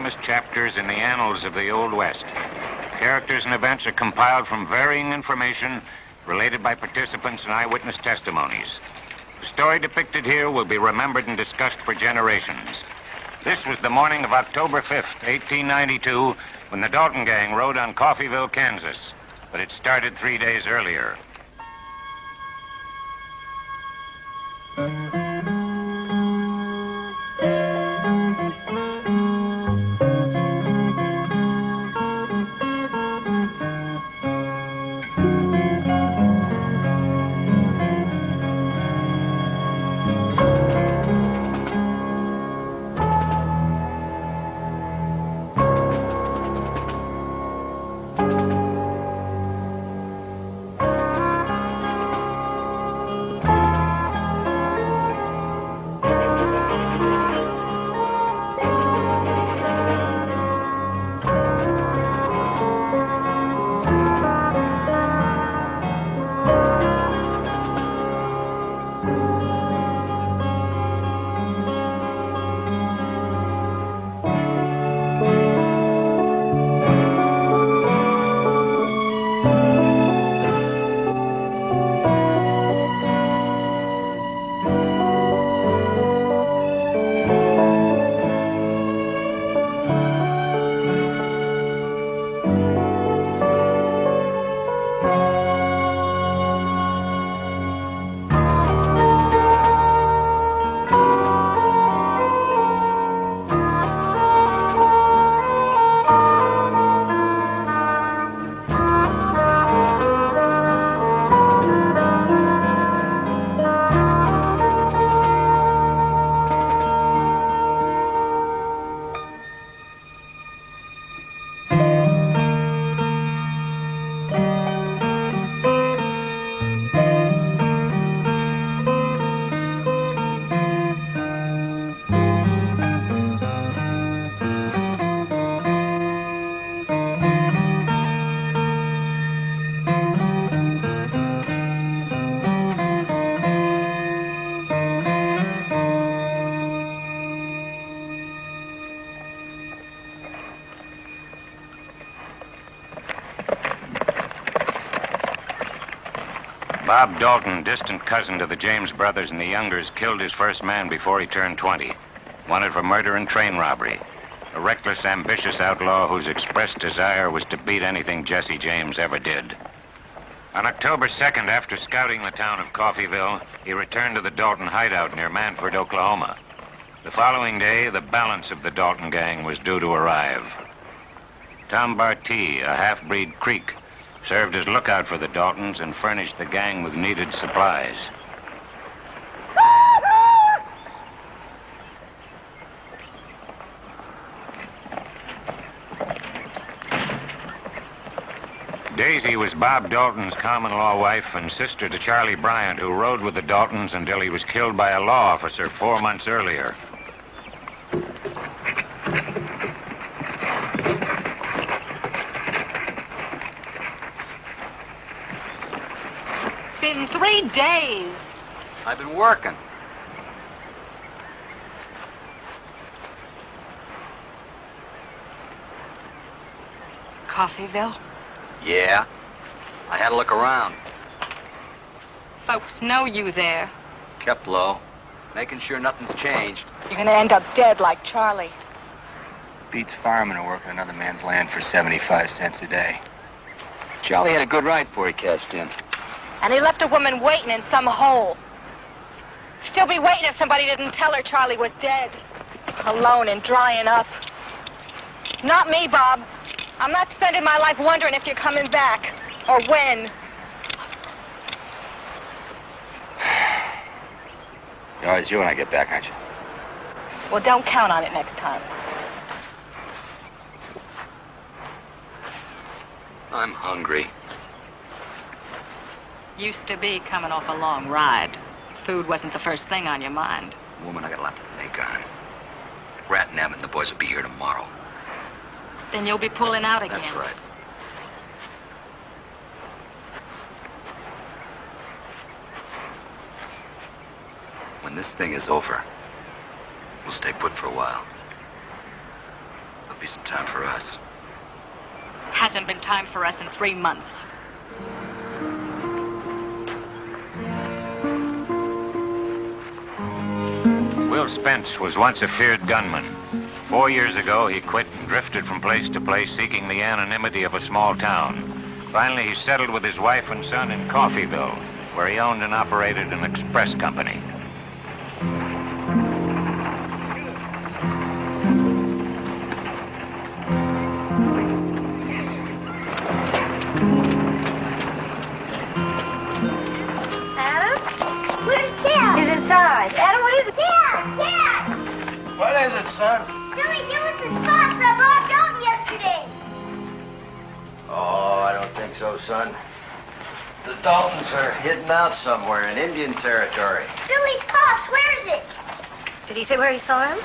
famous chapters in the annals of the Old West. Characters and events are compiled from varying information related by participants and eyewitness testimonies. The story depicted here will be remembered and discussed for generations. This was the morning of October 5th, 1892, when the Dalton gang rode on Coffeyville, Kansas. But it started 3 days earlier. Bob Dalton, distant cousin to the James brothers and the Youngers, killed his first man before he turned 20. Wanted for murder and train robbery. A reckless, ambitious outlaw whose expressed desire was to beat anything Jesse James ever did. On October 2nd, after scouting the town of Coffeyville, he returned to the Dalton hideout near Manford, Oklahoma. The following day, the balance of the Dalton gang was due to arrive. Tom Bartee, a half-breed Creek, served as lookout for the Daltons and furnished the gang with needed supplies. Daisy was Bob Dalton's common-law wife and sister to Charlie Bryant, who rode with the Daltons until he was killed by a law officer 4 months earlier. Been 3 days. I've been working. Coffeyville? Yeah. I had to look around. Folks know you there. Kept low. Making sure nothing's changed. You're gonna end up dead like Charlie. Beats firemen who work on another man's land for 75 cents a day. Charlie had a good ride before he cashed in. And he left a woman waiting in some hole. Still be waiting if somebody didn't tell her Charlie was dead. Alone and drying up. Not me, Bob. I'm not spending my life wondering if you're coming back. Or when. You're always you when I get back, aren't you? Well, don't count on it next time. I'm hungry. Used to be coming off a long ride. Food wasn't the first thing on your mind. Woman, I got a lot to think on. Rat and Em and the boys will be here tomorrow. Then you'll be pulling out again. That's right. When this thing is over, we'll stay put for a while. The be some time for us. Hasn't been time for us in 3 months. Will Spence was once a feared gunman. 4 years ago, he quit and drifted from place to place seeking the anonymity of a small town. Finally, he settled with his wife and son in Coffeyville, where he owned and operated an express company. Adam, what is it? Dad! What is it, son? Billy Gillis's boss saw Bob Dalton yesterday. Oh, I don't think so, son. The Daltons are hidden out somewhere in Indian territory. Billy's pa swears it. Did he say where he saw him?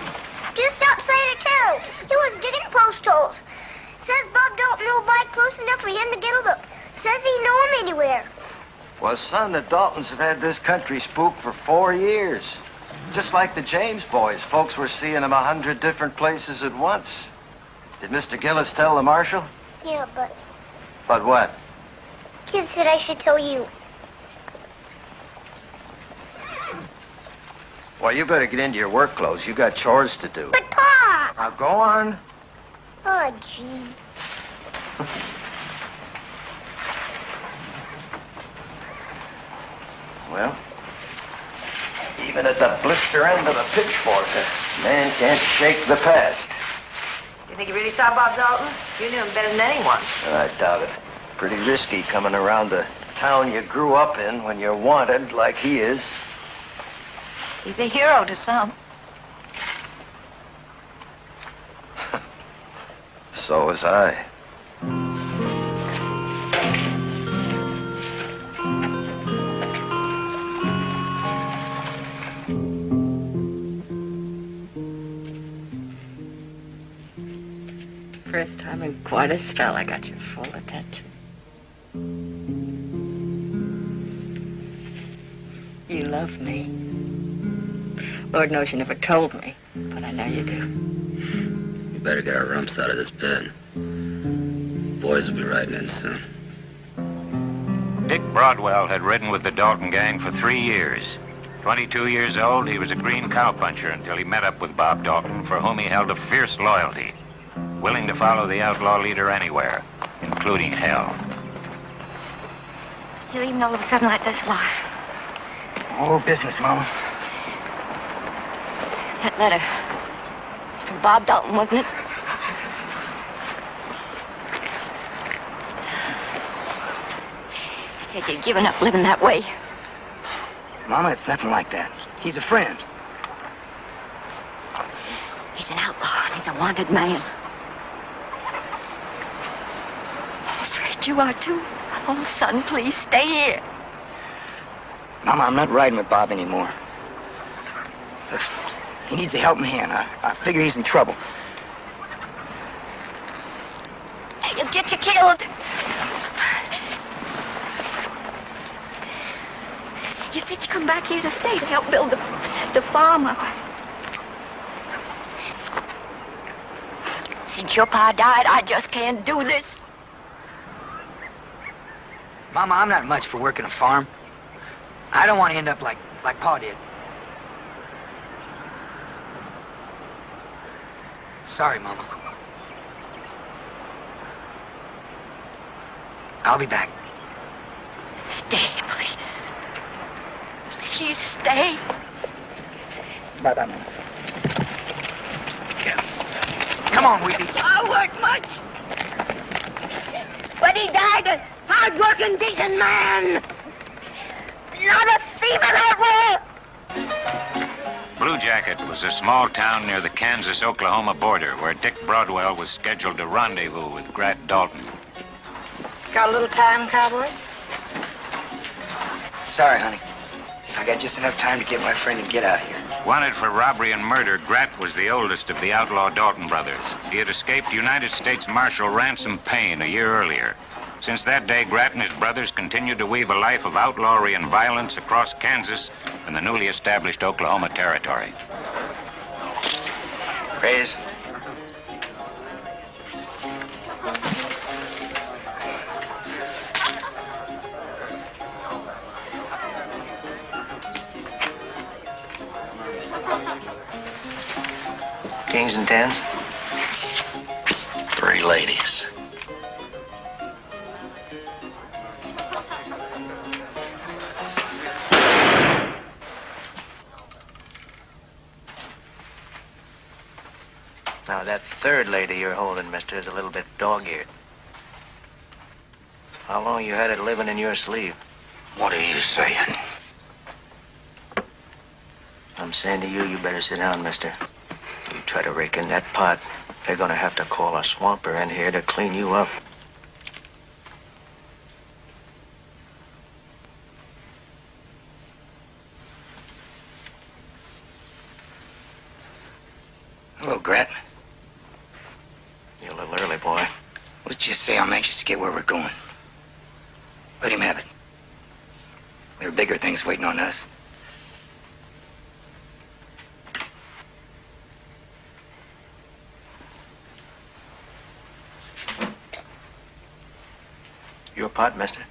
Just outside of town. He was digging post holes. Says Bob Dalton will bite close enough for him to get a look. Says he know him anywhere. Well, son, the Daltons have had this country spooked for 4 years. Just like the James boys. Folks were seeing them 100 different places at once. Did Mr. Gillis tell the marshal? Yeah, but But what? kids said I should tell you. Well, you better get into your work clothes. You got chores to do. But Pa! Now, go on. Oh, gee. Well, even at the blister end of the pitchfork, a man can't shake the past. You think you really saw Bob Dalton? You knew him better than anyone. I doubt it. Pretty risky coming around the town you grew up in when you're wanted like he is. He's a hero to some. So was I. First time in quite a spell, I got your full attention. You love me. Lord knows you never told me, but I know you do. We better get our rumps out of this bed. Boys will be riding in soon. Dick Broadwell had ridden with the Dalton gang for 3 years. 22 years old, he was a green cowpuncher until he met up with Bob Dalton, for whom he held a fierce loyalty, willing to follow the outlaw leader anywhere, including hell. You leaving all of a sudden like this? Why? Oh, business, Mama. That letter. From Bob Dalton, wasn't it? You said you'd given up living that way. Mama, it's nothing like that. He's a friend. He's an outlaw, and he's a wanted man. I'm afraid you are, too. Oh, son, please, stay here. Mama, I'm not riding with Bob anymore. Look, he needs a helping hand. I figure he's in trouble. He'll get you killed. You said you come back here to stay to help build the farm up. Since your pa died, I just can't do this. Mama, I'm not much for working a farm. I don't want to end up like Pa did. Sorry, Mama. I'll be back. Stay, please. Please stay. Bye-bye, Mama. Come on, Weepy. I work much. But he died a hard-working, decent man. Not a thief in that war. Blue Jacket was a small town near the Kansas-Oklahoma border where Dick Broadwell was scheduled to rendezvous with Grat Dalton. Got a little time, Cowboy? Sorry, honey. I got just enough time to get my friend and get out of here. Wanted for robbery and murder, Grat was the oldest of the outlaw Dalton brothers. He had escaped United States Marshal Ransom Payne a year earlier. Since that day, Grat and his brothers continued to weave a life of outlawry and violence across Kansas and the newly established Oklahoma Territory. Raise. Kings and tens? 3 ladies. Now, that third lady you're holding, mister, is a little bit dog-eared. How long you had it living in your sleeve? What are you saying? I'm saying to you, you better sit down, mister. You try to rake in that pot, they're gonna have to call a swamper in here to clean you up. Hello, Grat. You're a little early, boy. Let's just say I'm anxious to get where we're going. Let him have it. There are bigger things waiting on us. Your pot, mister?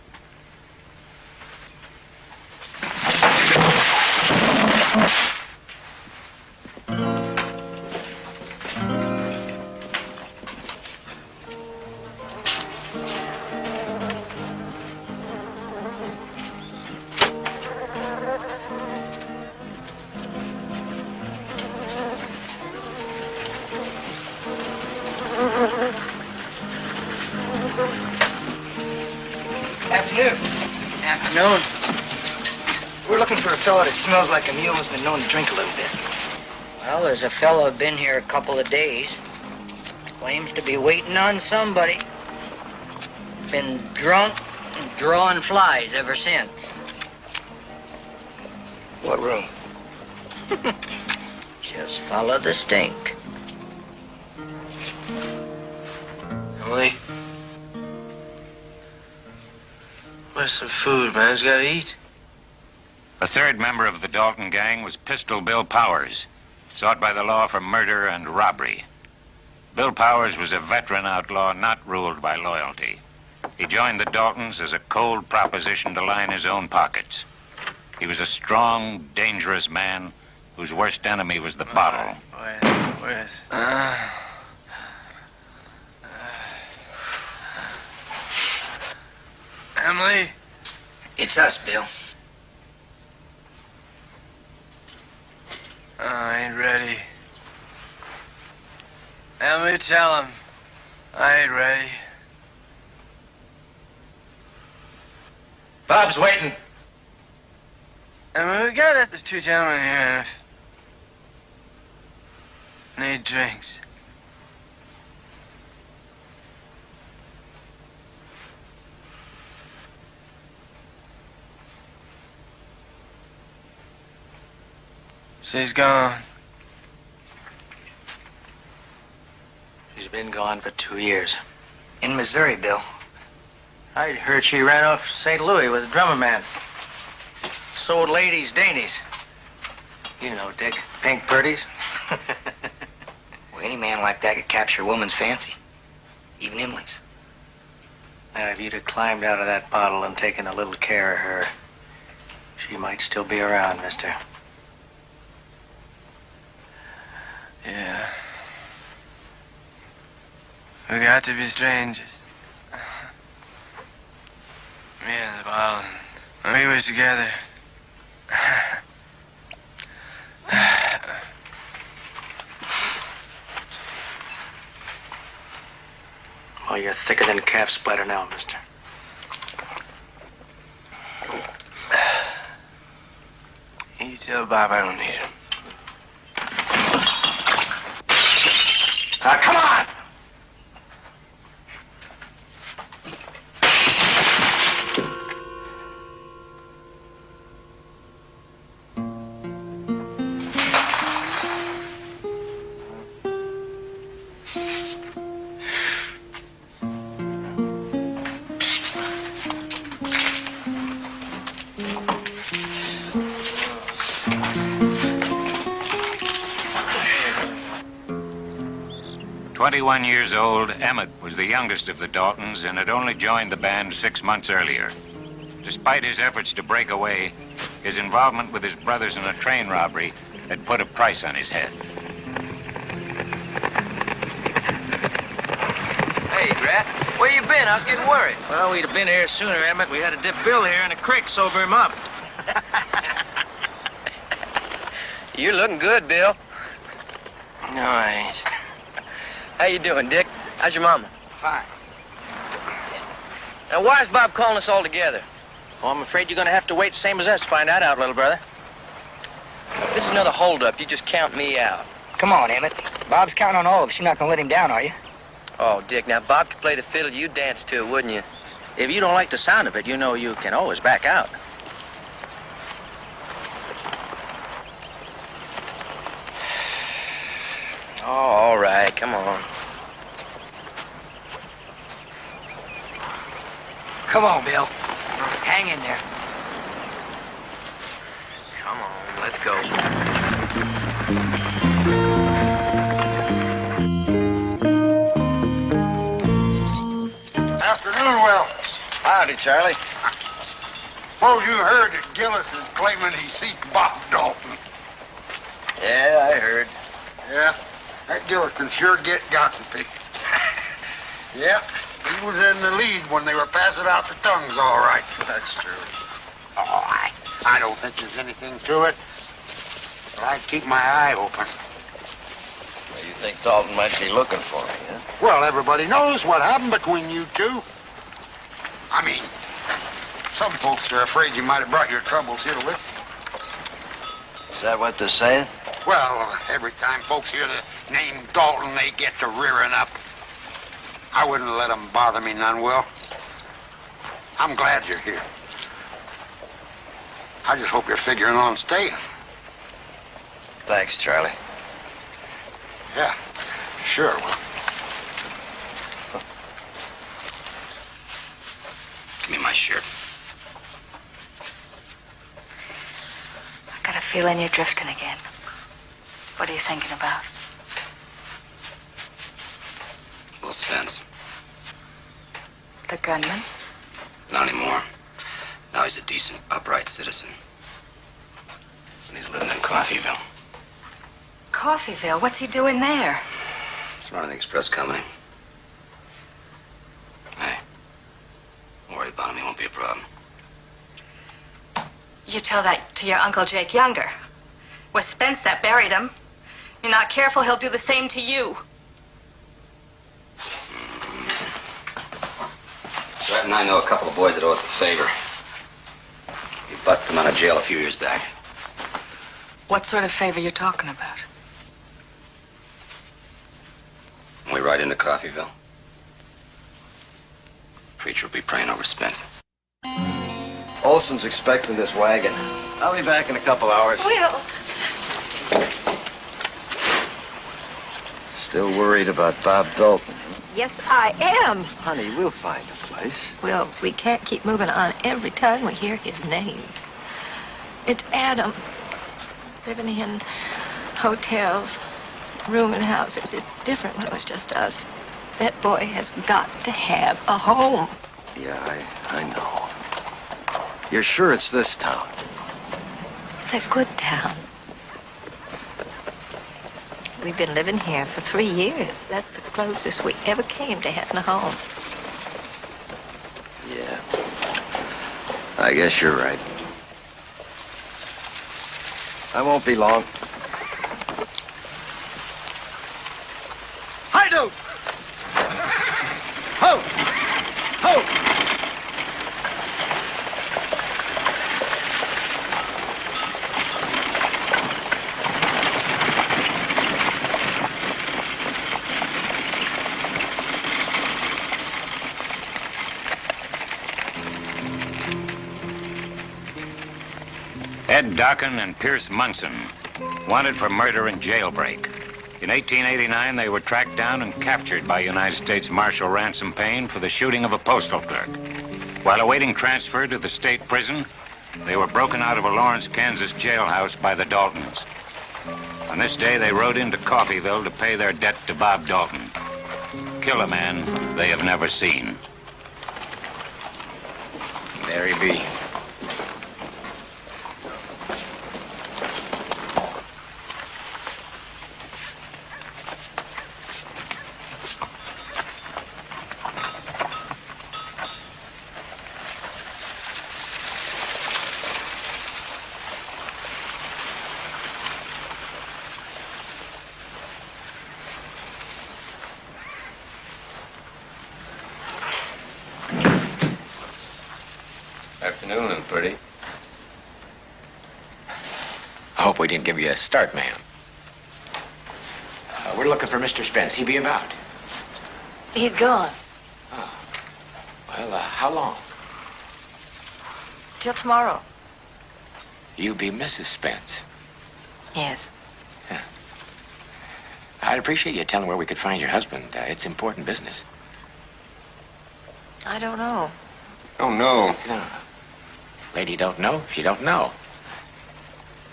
Afternoon. Afternoon. We're looking for a fellow that smells like a mule who's been known to drink a little bit. Well, there's a fellow been here a couple of days. Claims to be waiting on somebody. Been drunk and drawing flies ever since. What room? Just follow the stink. Emily? Where's some food, man? Who's got to eat? The third member of the Dalton gang was Pistol Bill Powers, sought by the law for murder and robbery. Bill Powers was a veteran outlaw not ruled by loyalty. He joined the Daltons as a cold proposition to line his own pockets. He was a strong, dangerous man whose worst enemy was the bottle. Where's... Emily? It's us, Bill. I ain't ready. Emily, tell him. I ain't ready. Bob's waiting. Emily, we got us. There's 2 gentlemen here. Need drinks. She's gone. She's been gone for 2 years. In Missouri, Bill. I heard she ran off to St. Louis with a drummer man. Sold ladies dainties. You know, Dick, pink purties. Well, any man like that could capture a woman's fancy. Even Emily's. Now, if you'd have climbed out of that bottle and taken a little care of her, she might still be around, mister. Yeah. We got to be strangers. Me and the bottle. When we was together. Well, you're thicker than calf splatter now, mister. You tell Bob I don't need him. Come on! "21 years old, Emmett was the youngest of the Daltons and had only joined the band 6 months earlier. Despite his efforts to break away, his involvement with his brothers in a train robbery had put a price on his head. Where you been? I was getting worried. Well, we'd have been here sooner, Emmett. We had to dip Bill here in the creek, sober him up. You're looking good, Bill. No, I ain't. How you doing, Dick? How's your mama? Fine. Now, why is Bob calling us all together? Well, I'm afraid you're going to have to wait same as us to find that out, little brother. If this is another holdup, you just count me out. Come on, Emmett. Bob's counting on all of us. You're not going to let him down, are you? Oh, Dick, now Bob could play the fiddle. You'd dance to it, wouldn't you? If you don't like the sound of it, you know you can always back out. Oh, all right, come on. Come on, Bill. Hang in there. Come on, let's go. Afternoon, Will. Howdy, Charlie. Suppose you heard that Gillis is claiming he seen Bob Dalton. Yeah, I heard. Yeah, that Gillis can sure get gossipy. Yep, he was in the lead when they were passing out the tongues, all right. That's true. Oh, I don't think there's anything to it. But I'd keep my eye open. Well, you think Dalton might be looking for me, huh? Well, everybody knows what happened between you two. I mean, some folks are afraid you might have brought your troubles here with you. Is that what they're saying? Well, every time folks hear the name Dalton, they get to rearing up. I wouldn't let them bother me none, Will. I'm glad you're here. I just hope you're figuring on staying. Thanks, Charlie. Yeah, sure, Will. Give me my shirt. I got a feeling you're drifting again. What are you thinking about? Will Spence. The gunman? Not anymore. Now he's a decent, upright citizen. And he's living in Coffeyville. Coffeyville? What's he doing there? He's running the express company. Hey, don't worry about him. He won't be a problem. You tell that to your Uncle Jake Younger. Was Spence that buried him? You're not careful, he'll do the same to you. Brett and I know a couple of boys that owe us a favor. We busted them out of jail a few years back. What sort of favor you talking about? When we ride into Coffeyville, preacher will be praying over Spence. Olson's expecting this wagon. I'll be back in a couple hours. Will! Still worried about Bob Dalton? Yes, I am. Honey, we'll find a place. Well, we can't keep moving on every time we hear his name. It's Adam. Living in hotels, rooming houses. It's different when it was just us. That boy has got to have a home. Yeah, I know. You're sure it's this town? It's a good town. We've been living here for 3 years. That's the closest we ever came to having a home. Yeah. I guess you're right. I won't be long. Hi, dude! Ho! Ho! Ed Dockin and Pierce Munson, wanted for murder and jailbreak. In 1889, they were tracked down and captured by United States Marshal Ransom Payne for the shooting of a postal clerk. While awaiting transfer to the state prison, they were broken out of a Lawrence, Kansas jailhouse by the Daltons. On this day, they rode into Coffeyville to pay their debt to Bob Dalton. Kill a man they have never seen. There he be. Afternoon, pretty. I hope we didn't give you a start, ma'am. We're looking for Mr. Spence. He be about? He's gone. Oh. Well, how long? Till tomorrow. You be Mrs. Spence. Yes. Yeah. I'd appreciate you telling where we could find your husband. It's important business. I don't know. Oh, no. No. Lady don't know. She don't know.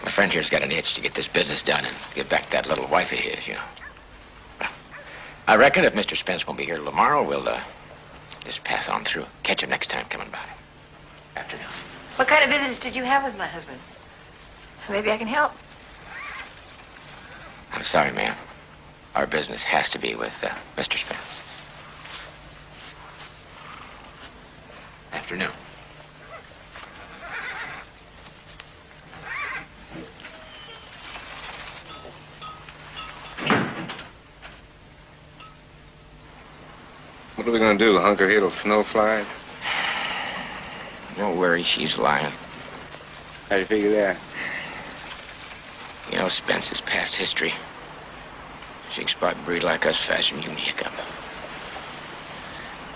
My friend here's got an itch to get this business done and get back to that little wife of his, you know. I reckon if Mr. Spence won't be here tomorrow, we'll just pass on through. Catch him next time coming by. Afternoon. What kind of business did you have with my husband? Maybe I can help. I'm sorry, ma'am. Our business has to be with Mr. Spence. Afternoon. What are we gonna do, hunker here till snow flies? Don't worry, she's lying. How do you figure that? You know, Spence is past history. She can spot a breed like us faster than you can hiccup.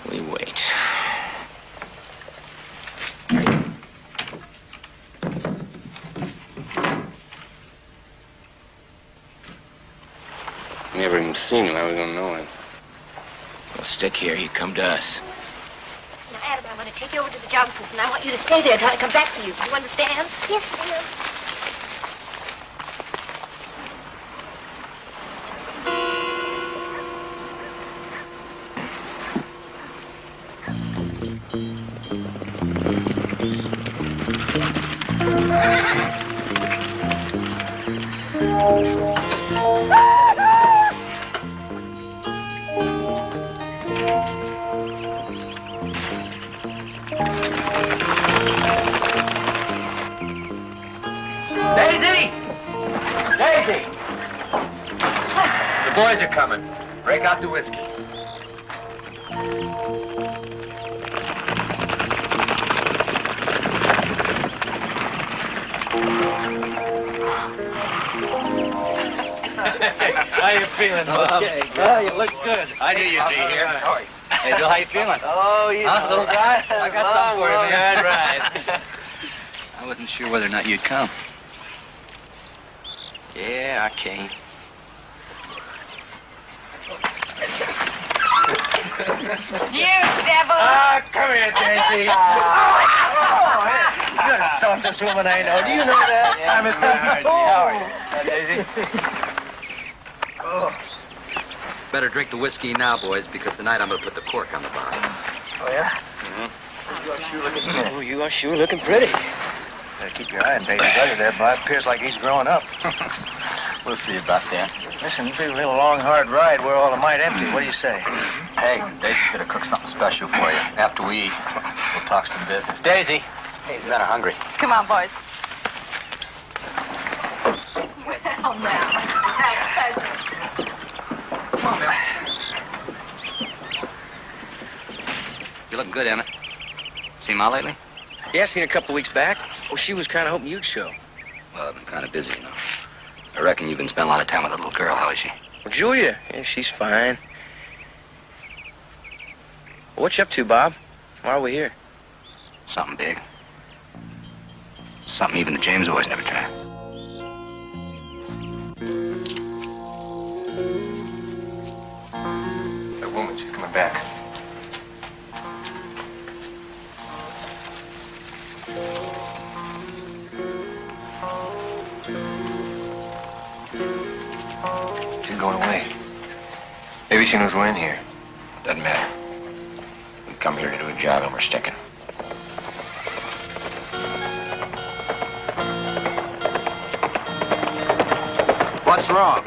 We wait. Never even seen him. How are we gonna know him? We'll stick here. He come to us. Now, Adam, I want to take you over to the Johnsons, and I want you to stay there until I come back for you. Do you understand? Yes, ma'am. Daisy! Daisy! The boys are coming. Break out the whiskey. How you feeling, Bob? Okay, well, you look good. I knew you'd be here. Hey, Bill, how you feeling? Oh, you know, little guy. I got something for you, man. Right. I wasn't sure whether or not you'd come. Yeah, I came. You devil! Ah, come here, Daisy. You're the softest woman I know. Do you know that? Yeah, I'm a Daisy. Oh. Better drink the whiskey now, boys, because tonight I'm going to put the cork on the bottom. Oh, yeah? Mm-hmm. You are sure looking pretty. Oh, you are sure looking pretty. Better keep your eye on Baby Buddy there, Bob. Appears like he's growing up. We'll see about that. Listen, it's a little long, hard ride. We're all the might empty. What do you say? Hey, Daisy's going to cook something special for you. After we eat, we'll talk some business. Daisy. Hey, he's kind of hungry. Come on, boys. Oh, now. Come on, Bill. You looking good, Emmett. Seen Ma lately? Yeah, seen her a couple of weeks back. Well, she was kind of hoping you'd show. Well, I've been kind of busy, you know. I reckon you've been spending a lot of time with that little girl. How is she? Well, Julia, yeah, she's fine. Well, what you up to, Bob? Why are we here? Something big. Something even the James boys never tried. That woman, she's coming back. She's going away. Maybe she knows we're in here. Doesn't matter. We come here to do a job and we're sticking. What's wrong?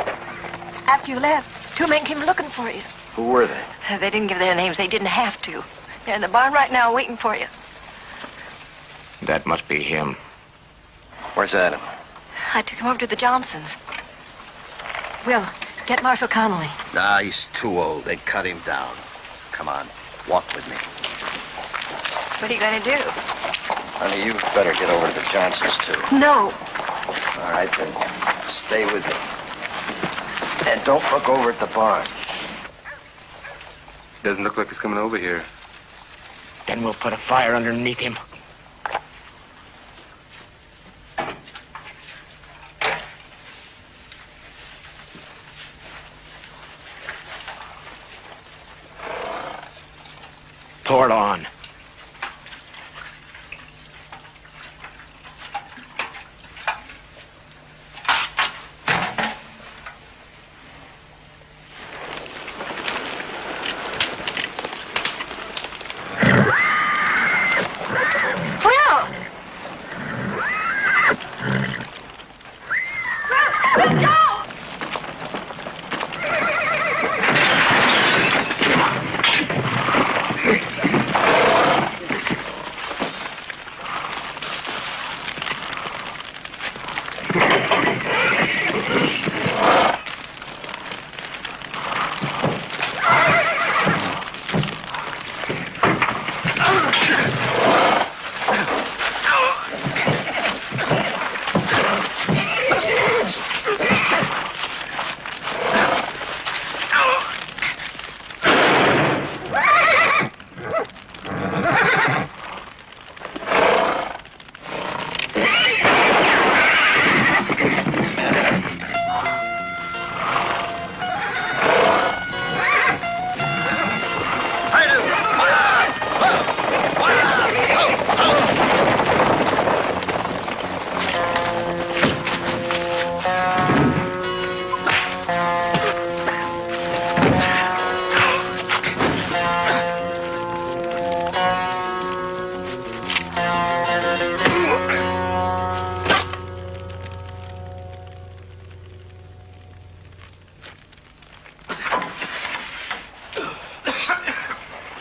After you left, two men came looking for you. Who were they? They didn't give their names. They didn't have to. They're in the barn right now waiting for you. That must be him. Where's Adam? I took him over to the Johnsons. Will, get Marshal Connolly. Nah, he's too old. They'd cut him down. Come on, walk with me. What are you going to do? Honey, you better get over to the Johnsons, too. No. All right, then. Stay with me. And don't look over at the barn. Doesn't look like he's coming over here. Then we'll put a fire underneath him. Pour it on.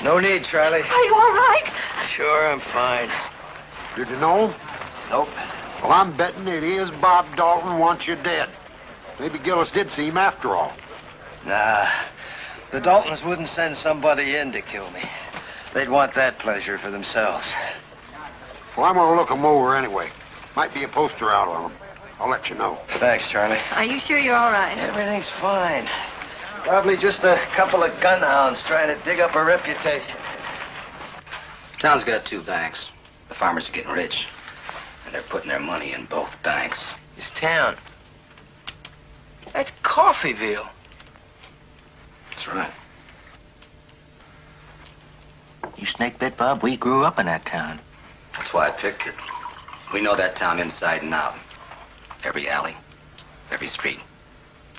No need, Charlie. Are you all right? Sure, I'm fine. Did you know him? Nope. Well, I'm betting it is Bob Dalton wants you dead. Maybe Gillis did see him after all. Nah. The Daltons wouldn't send somebody in to kill me. They'd want that pleasure for themselves. Well, I'm gonna look him over anyway. Might be a poster out on him. I'll let you know. Thanks, Charlie. Are you sure you're all right? Everything's fine. Probably just a couple of gunhounds trying to dig up a reputation. Town's got two banks. The farmers are getting rich, and they're putting their money in both banks. This town. That's Coffeeville. That's right. You snake bit, Bob? We grew up in that town. That's why I picked it. We know that town inside and out. Every alley, every street,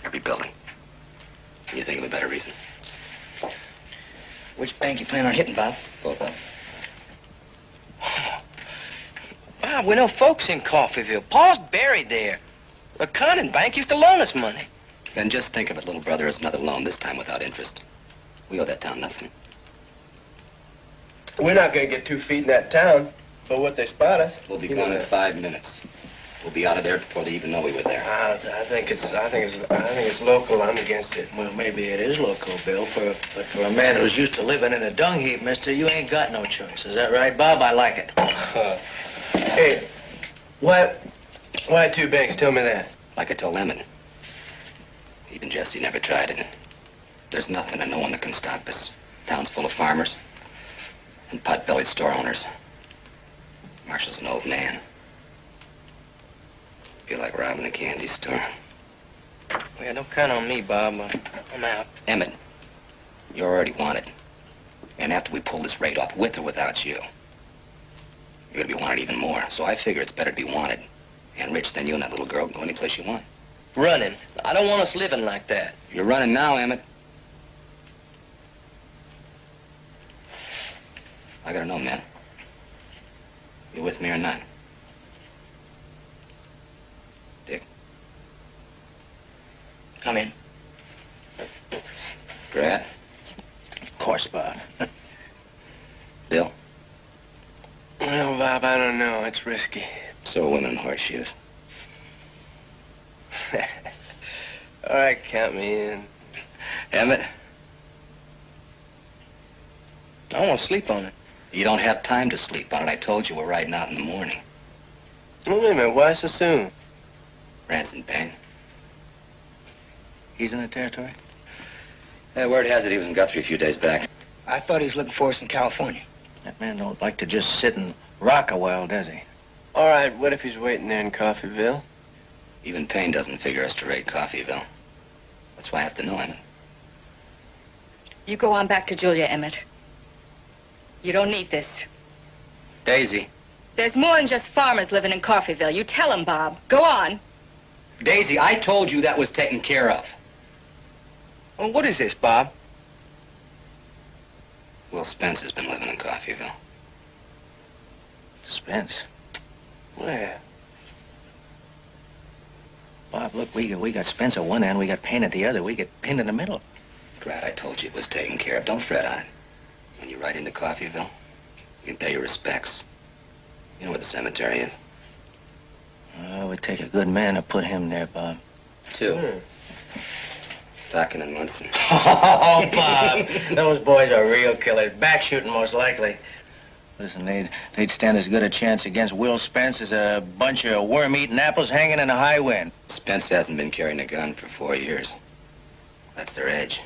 every building. Can you think of a better reason? Which bank you plan on hitting, Bob? Both of them. Bob, we know folks in Coffeeville. Pa's buried there. The Conning Bank used to loan us money. Then just think of it, little brother, as another loan, this time without interest. We owe that town nothing. We're not going to get 2 feet in that town, but what they spot us. We'll be gone in 5 minutes. We'll be out of there before they even know we were there. I think it's local. I'm against it. Well, maybe it is local, Bill, but for a man who's used to living in a dung heap, mister, you ain't got no choice. Is that right, Bob? I like it. Hey, why 2 banks? Tell me that. Like I told Emmett. Even Jesse never tried it. There's nothing and no one that can stop us. Town's full of farmers and pot-bellied store owners. Marshall's an old man. Feel like robbing a candy store. Yeah, don't count on me, Bob. I'm out. Emmett, you're already wanted. And after we pull this raid off, with or without you, you're gonna be wanted even more. So I figure it's better to be wanted and rich than you and that little girl can go any place you want. Running. I don't want us living like that. You're running now, Emmett. I gotta know, man. You with me or not? Dick? Come in. Brad? Of course, Bob. Bill? Well, Bob, I don't know. It's risky. So are women in horseshoes. All right, count me in. Emmett? I want to sleep on it. You don't have time to sleep on it. I told you we're riding out in the morning. Oh, wait a minute. Why so soon? Rand's in pain. He's in the territory? Word has it he was in Guthrie a few days back. I thought he was looking for us in California. That man don't like to just sit and rock a while, does he? All right, what if he's waiting there in Coffeyville? Even Payne doesn't figure us to raid Coffeyville. That's why I have to know him. You go on back to Julia, Emmett. You don't need this. Daisy. There's more than just farmers living in Coffeyville. You tell him, Bob. Go on. Daisy, I told you that was taken care of. Well, what is this, Bob? Will Spence has been living in Coffeyville. Spence? Where? Bob, look, we got Spence at one end, we got Payne at the other. We get pinned in the middle. Drat, I told you it was taken care of. Don't fret on it. When you ride into Coffeyville, you can pay your respects. You know where the cemetery is? Oh, it would take a good man to put him there, Bob. Two. Dockin and Munson. Oh, Bob, those boys are real killers. Back shooting, most likely. Listen, they'd stand as good a chance against Will Spence as a bunch of worm-eating apples hanging in a high wind. Spence hasn't been carrying a gun for 4 years. That's their edge.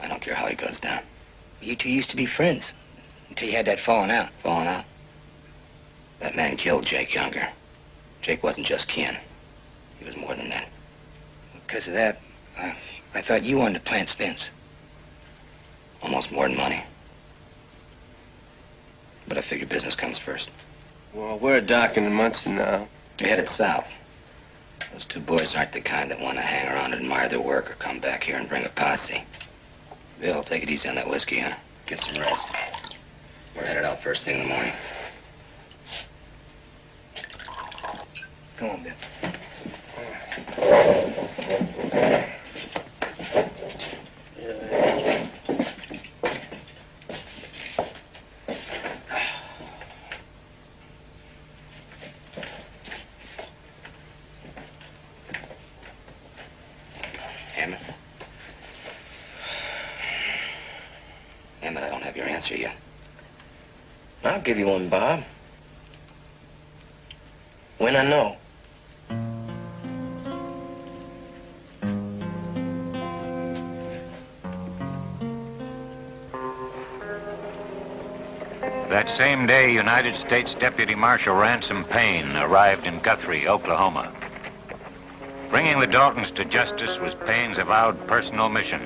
I don't care how he goes down. You two used to be friends until you had that falling out. Falling out? That man killed Jake Younger. Jake wasn't just kin. He was more than that. Because of that, I thought you wanted to plant Spence. Almost more than money. But I figure business comes first. Well, we're Dockin and Munson now. You're headed south. Those two boys aren't the kind that want to hang around and admire their work or come back here and bring a posse. Bill, take it easy on that whiskey, huh? Get some rest. We're headed out first thing in the morning. Come on, Bill. Emmett? Emmett, I don't have your answer yet. I'll give you one, Bob. When I know. That same day, United States Deputy Marshal Ransom Payne arrived in Guthrie, Oklahoma. Bringing the Daltons to justice was Payne's avowed personal mission.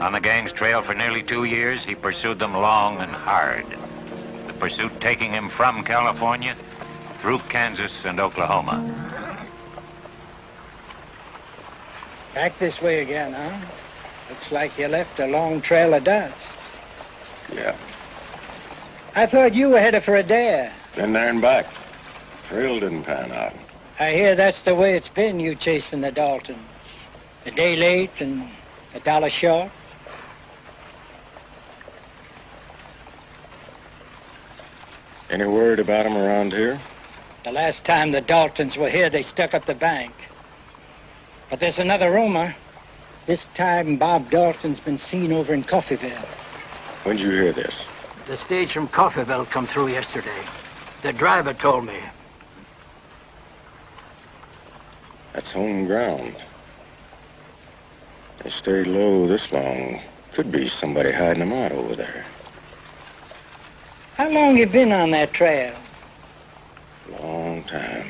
On the gang's trail for nearly 2 years, he pursued them long and hard. The pursuit taking him from California through Kansas and Oklahoma. Back this way again, huh? Looks like you left a long trail of dust. Yeah. I thought you were headed for a dare. Been there and back. Trail didn't pan out. I hear that's the way it's been, you chasing the Daltons. A day late and $1 short. Any word about him around here? The last time the Daltons were here, they stuck up the bank. But there's another rumor. This time, Bob Dalton's been seen over in Coffeyville. When'd you hear this? The stage from Coffeyville come through yesterday. The driver told me. That's home ground. They stayed low this long. Could be somebody hiding them out over there. How long you been on that trail? Long time.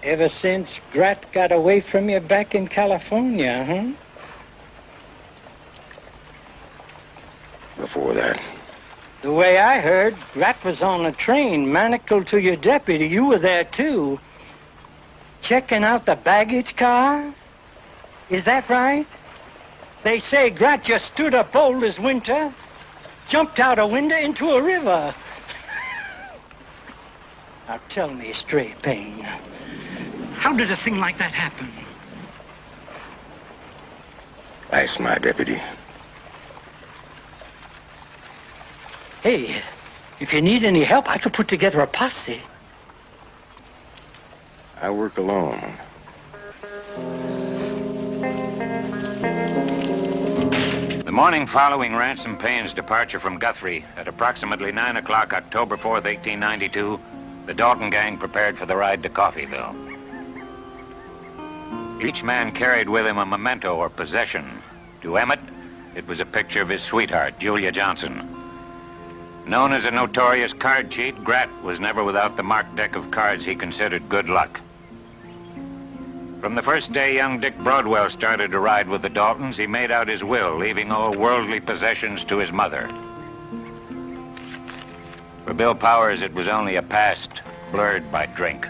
Ever since Grat got away from you back in California, huh? Before that. The way I heard, Grat was on a train manacled to your deputy. You were there, too. Checking out the baggage car? Is that right? They say Grat just stood up bold as winter, jumped out a window into a river. Now tell me straight, Payne. How did a thing like that happen? Ask my deputy. Hey, if you need any help, I could put together a posse. I work alone. The morning following Ransom Payne's departure from Guthrie, at approximately 9 o'clock, October 4th, 1892, the Dalton gang prepared for the ride to Coffeyville. Each man carried with him a memento or possession. To Emmett, it was a picture of his sweetheart, Julia Johnson. Known as a notorious card cheat, Grat was never without the marked deck of cards he considered good luck. From the first day young Dick Broadwell started to ride with the Daltons, he made out his will, leaving all worldly possessions to his mother. For Bill Powers, it was only a past blurred by drink.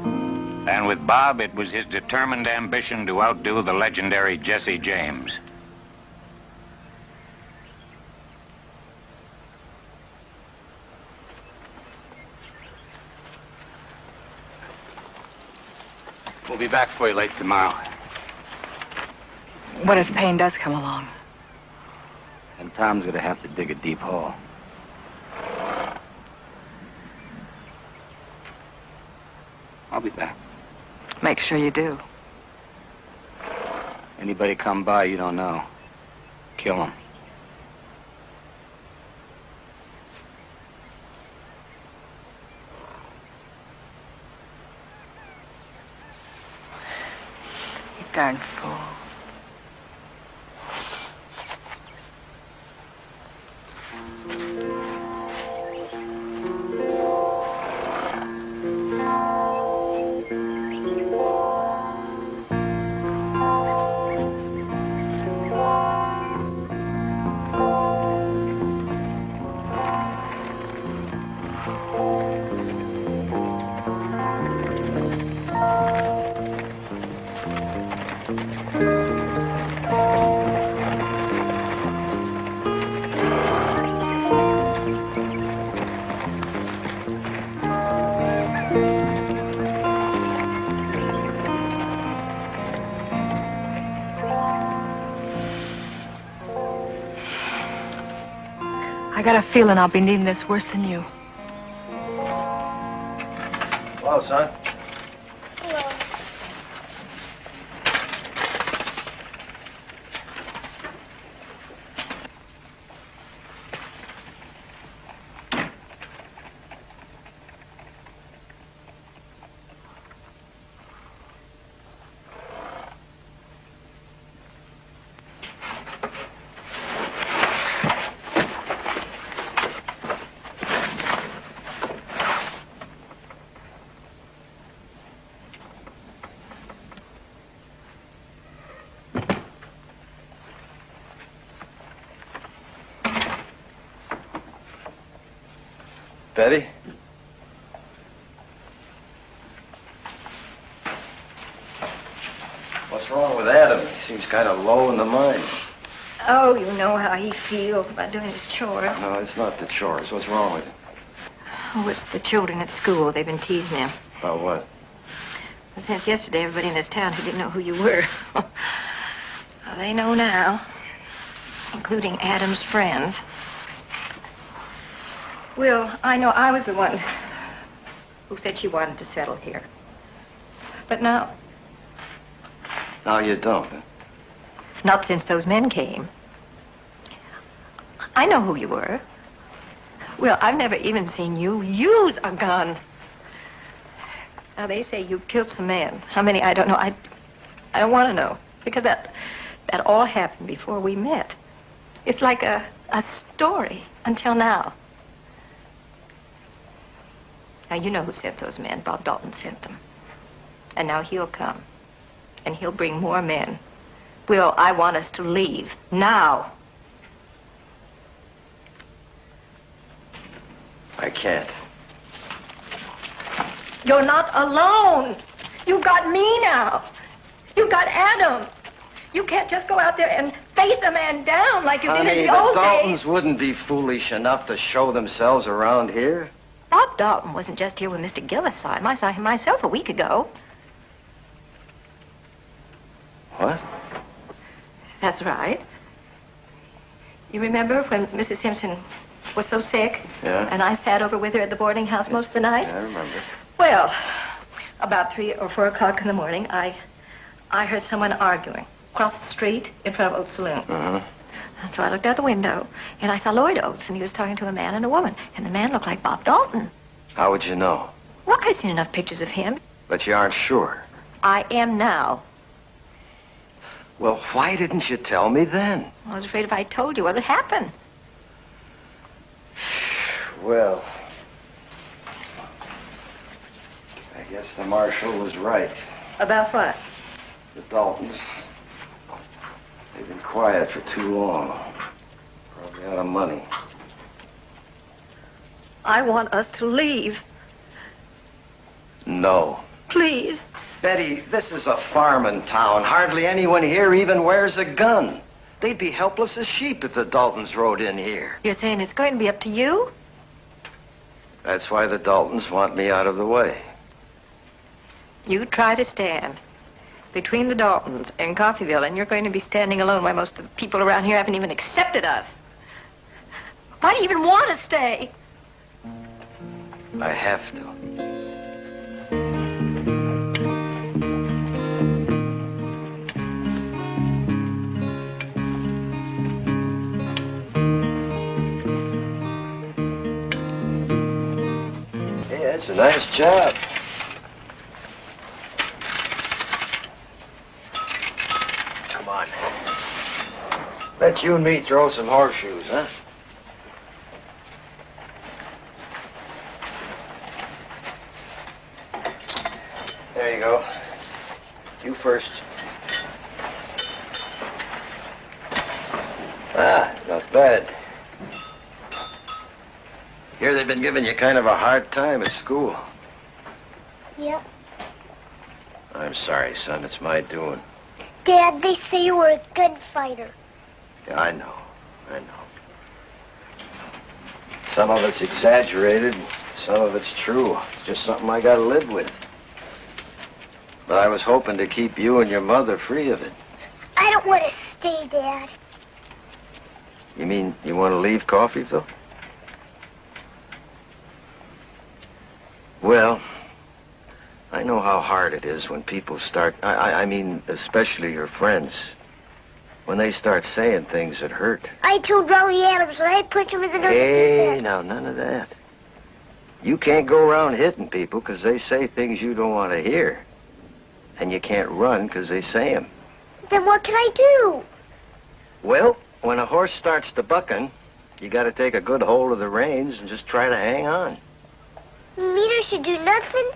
And with Bob, it was his determined ambition to outdo the legendary Jesse James. We'll be back for you late tomorrow. What if Payne does come along? And Tom's gonna have to dig a deep hole. I'll be back. Make sure you do. Anybody come by you don't know, kill him. You darn fool. I got a feeling I'll be needing this worse than you. Hello, son. Betty? What's wrong with Adam? He seems kind of low in the mind. Oh, you know how he feels about doing his chores. No, it's not the chores. What's wrong with him? Oh, it's the children at school. They've been teasing him. About what? Well, since yesterday, everybody in this town who didn't know who you were. Well, they know now, including Adam's friends. Well, I know I was the one who said she wanted to settle here. But now, Now you don't. Huh? not since those men came. I know who you were. Well, I've never even seen you use a gun. Now, they say you killed some men. How many, I don't know. I don't want to know. Because that all happened before we met. It's like a story until now. Now, you know who sent those men. Bob Dalton sent them. And now he'll come. And he'll bring more men. Will, I want us to leave. Now. I can't. You're not alone. You've got me now. You've got Adam. You can't just go out there and face a man down like you did in the old the Daltons days. wouldn't be foolish enough to show themselves around here. Bob Dalton wasn't just here when Mr. Gillis saw him. I saw him myself a week ago. What? That's right. You remember when Mrs. Simpson was so sick? Yeah. And I sat over with her at the boarding house most of the night? I remember. Well, about 3 or 4 o'clock in the morning, I heard someone arguing across the street in front of Oates' Saloon. Uh-huh. And so I looked out the window, and I saw Lloyd Oates, and he was talking to a man and a woman. And the man looked like Bob Dalton. How would you know? Well, I've seen enough pictures of him. But you aren't sure. I am now. Well, why didn't you tell me then? I was afraid if I told you what would happen. Well, I guess the marshal was right. About what? The Daltons. They've been quiet for too long. Probably out of money. I want us to leave. No. Please. Betty, this is a farming town. Hardly anyone here even wears a gun. They'd be helpless as sheep if the Daltons rode in here. You're saying it's going to be up to you? That's why the Daltons want me out of the way. You try to stand between the Daltons and Coffeyville, and you're going to be standing alone while most of the people around here haven't even accepted us. Why do you even want to stay? I have to. Hey, that's a nice job. Come on. Bet you and me throw some horseshoes, huh? There you go. You first. Ah, not bad. Here they've been giving you kind of a hard time at school. Yep. I'm sorry, son. It's my doing. Dad, they say you were a good fighter. Yeah, I know. I know. Some of it's exaggerated, some of it's true. It's just something I gotta live with. But I was hoping to keep you and your mother free of it. I don't want to stay, Dad. You mean you want to leave Coffeyville? Well, I know how hard it is when people start, I mean, especially your friends, when they start saying things that hurt. I told Rowdy Adams that I'd punch him in the nose. Hey, now, none of that. You can't go around hitting people because they say things you don't want to hear. And you can't run because they say them. Then what can I do? Well, when a horse starts to bucking, you got to take a good hold of the reins and just try to hang on. You mean I should do nothing?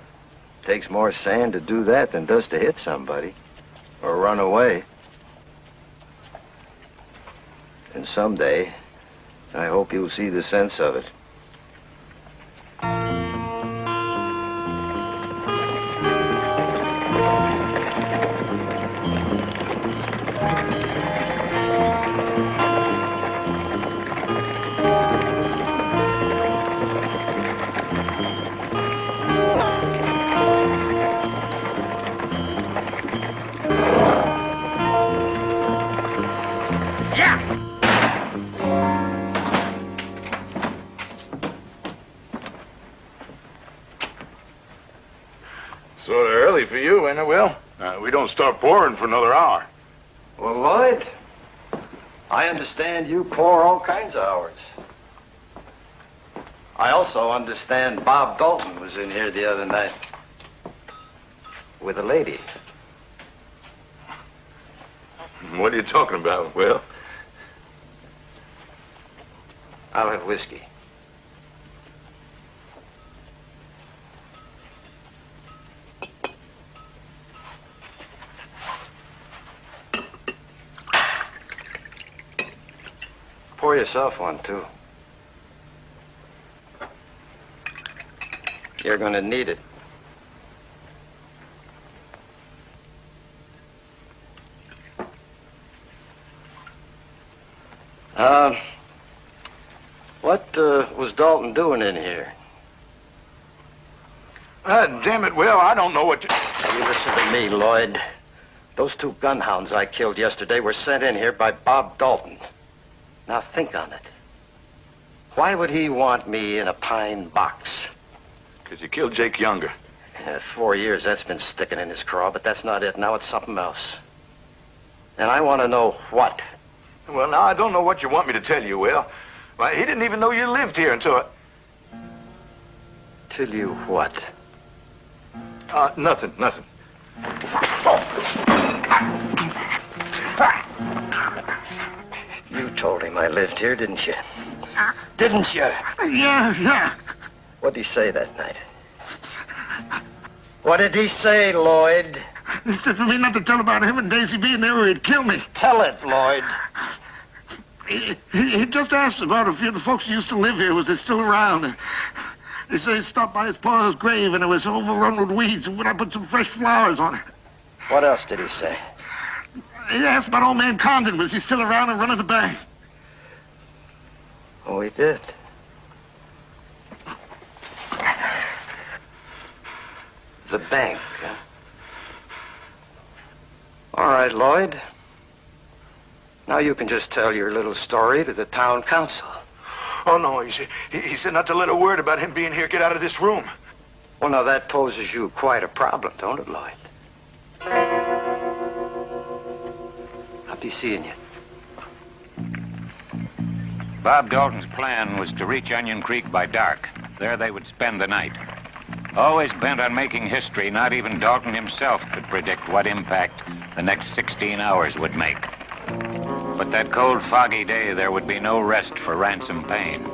Takes more sand to do that than does to hit somebody or run away. And someday, I hope you'll see the sense of it. Sort of early for you, ain't it, Will? We don't start pouring for another hour. Well, Lloyd, I understand you pour all kinds of hours. I also understand Bob Dalton was in here the other night with a lady. What are you talking about, Will? I'll have whiskey. Pour yourself one, too. You're gonna need it. What was Dalton doing in here? Damn it, Will, I don't know what to... You listen to me, Lloyd. Those two gunhounds I killed yesterday were sent in here by Bob Dalton. Now think on it. Why would he want me in a pine box? Because you killed Jake Younger. 4 years, that's been sticking in his craw, but that's not it. Now it's something else. And I want to know what. Well, now, I don't know what you want me to tell you, Will. Why, he didn't even know you lived here until... Till you what? Nothing. You told him I lived here, didn't you? Didn't you? Yeah. What did he say that night? What did he say, Lloyd? He said for me not to tell about him and Daisy being there or he'd kill me. Tell it, Lloyd. He just asked about a few of the folks who used to live here. Was they still around? He said he stopped by his pa's grave and it was overrun with weeds. And would I put some fresh flowers on it? What else did he say? He asked about old man Condon. Was he still around and running the bank? Oh, he did. The bank, huh? All right, Lloyd. Now you can just tell your little story to the town council. Oh, no, he said not to let a word about him being here. Get out of this room. Well, now that poses you quite a problem, don't it, Lloyd? I'll be seeing you. Bob Dalton's plan was to reach Onion Creek by dark. There they would spend the night. Always bent on making history, not even Dalton himself could predict what impact the next 16 hours would make. But that cold, foggy day, there would be no rest for Ransom Payne.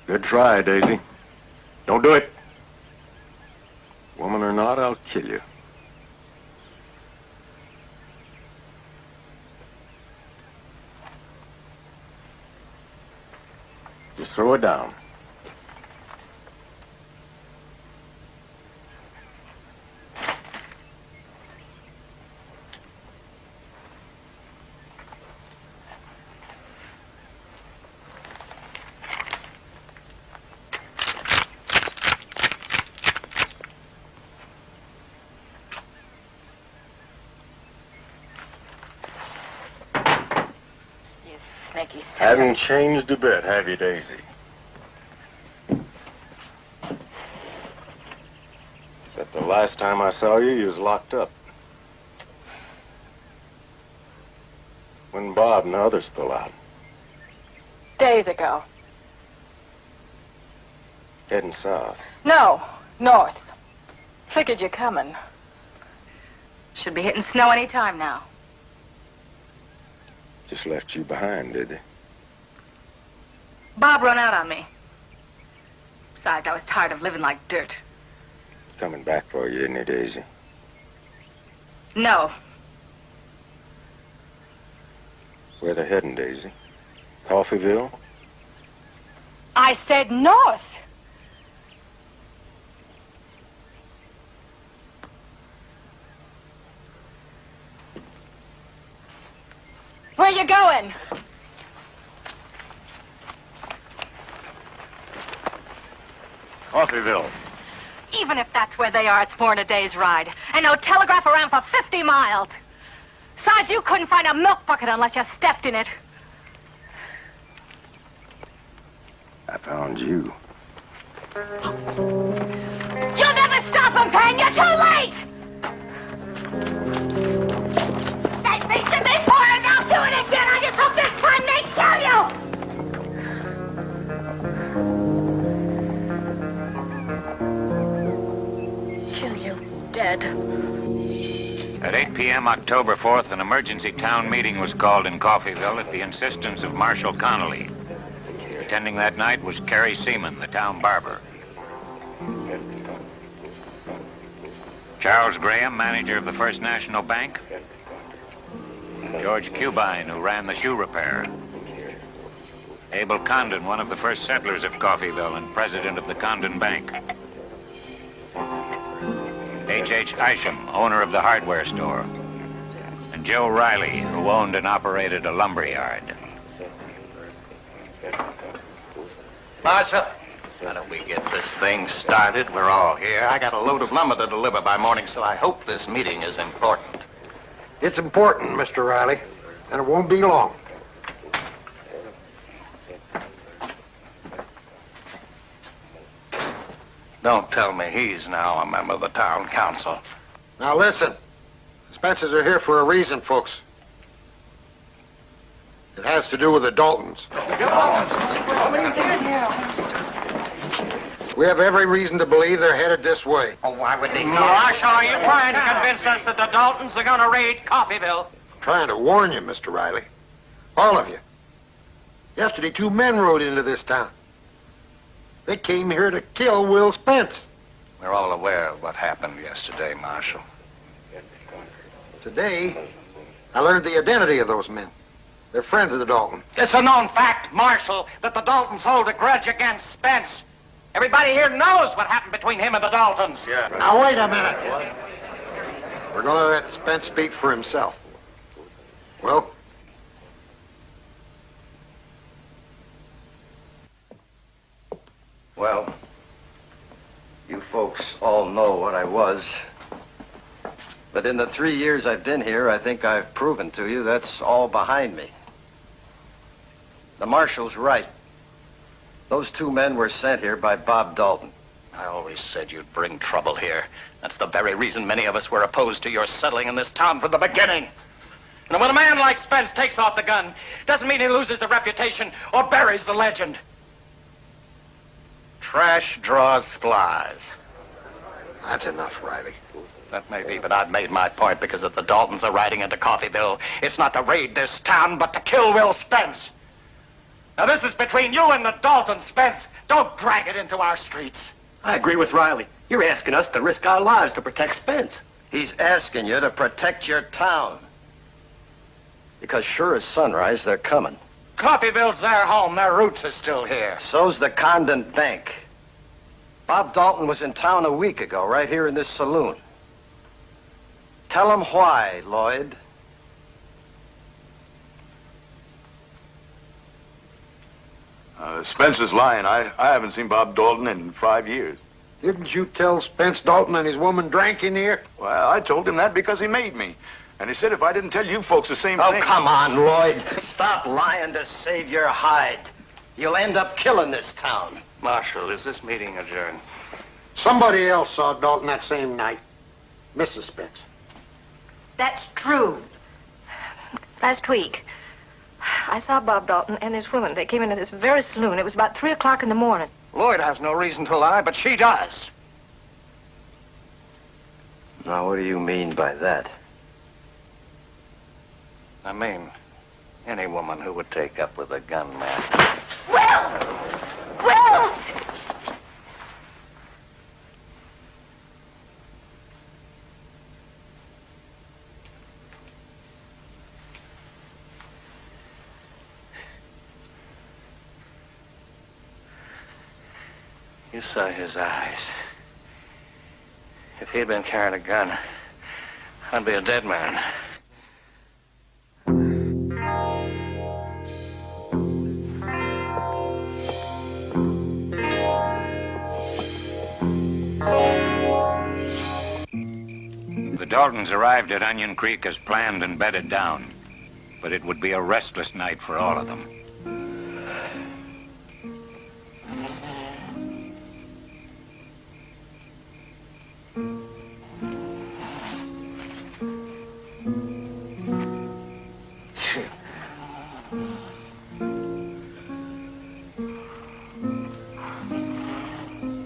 Good try, Daisy. Don't do it. Woman or not, I'll kill you. Just throw it down. snaky sailor. Haven't changed a bit, have you, Daisy? Except the last time I saw you, you was locked up. When Bob and the others pull out. Days ago. Heading south. No, north. Figured you're coming. Should be hitting snow any time now. Just left you behind, did they? Bob run out on me. Besides, I was tired of living like dirt. Coming back for you, isn't he, Daisy? No. Where they heading, Daisy? Coffeeville? I said north. Where you going? Coffeeville. Even if that's where they are, it's more than a day's ride. And no telegraph around for 50 miles. Besides, you couldn't find a milk bucket unless you stepped in it. I found you. You'll never stop them, Pen! You're too late! They beat you before and they'll do it again! I just hope this time they kill you! Kill you dead. At 8 p.m. October 4th, an emergency town meeting was called in Coffeeville at the insistence of Marshal Connolly. Attending that night was Carrie Seaman, the town barber. Charles Graham, manager of the First National Bank. George Cubine, who ran the shoe repair. Abel Condon, one of the first settlers of Coffeeville and president of the Condon Bank. H.H. Isham, owner of the hardware store. And Joe Riley, who owned and operated a lumber yard. Marshal, how do we get this thing started? We're all here. I got a load of lumber to deliver by morning, so I hope this meeting is important. It's important, Mr. Riley, and it won't be long. Don't tell me he's now a member of the town council. Now listen, the Spencers are here for a reason, folks. It has to do with the Daltons. We have every reason to believe they're headed this way. Oh, why would they? Marshal, are you trying to convince us that the Daltons are going to raid Coffeeville? Trying to warn you, Mr. Riley. All of you. Yesterday, 2 men rode into this town. They came here to kill Will Spence. We're all aware of what happened yesterday, Marshal. Today, I learned the identity of those men. They're friends of the Daltons. It's a known fact, Marshal, that the Daltons hold a grudge against Spence. Everybody here knows what happened between him and the Daltons. Yeah. Now, wait a minute. We're going to let Spence speak for himself. Well? Well, you folks all know what I was. But in the 3 years I've been here, I think I've proven to you that's all behind me. The Marshal's right. Those 2 men were sent here by Bob Dalton. I always said you'd bring trouble here. That's the very reason many of us were opposed to your settling in this town from the beginning. And when a man like Spence takes off the gun, doesn't mean he loses the reputation or buries the legend. Trash draws flies. That's enough, Riley. That may be, but I've made my point because if the Daltons are riding into Coffeeville, it's not to raid this town, but to kill Will Spence. Now, this is between you and the Daltons, Spence. Don't drag it into our streets. I agree with Riley. You're asking us to risk our lives to protect Spence. He's asking you to protect your town. Because sure as sunrise, they're coming. Coffeeville's their home. Their roots are still here. So's the Condon Bank. Bob Dalton was in town a week ago, right here in this saloon. Tell him why, Lloyd. Spence is lying. I haven't seen Bob Dalton in 5 years. Didn't you tell Spence Dalton and his woman drank in here? Well, I told him that because he made me. And he said if I didn't tell you folks the same Oh, thing... come on, Lloyd. Stop lying to save your hide. You'll end up killing this town. Marshal, is this meeting adjourned? Somebody else saw Dalton that same night. Mrs. Spence. That's true. Last week, I saw Bob Dalton and his woman. They came into this very saloon. It was about 3 o'clock in the morning. Lloyd has no reason to lie, but she does. Now, what do you mean by that? I mean, any woman who would take up with a gunman. Will! You saw his eyes. If he'd been carrying a gun, I'd be a dead man. The Daltons arrived at Onion Creek as planned and bedded down, but it would be a restless night for all of them.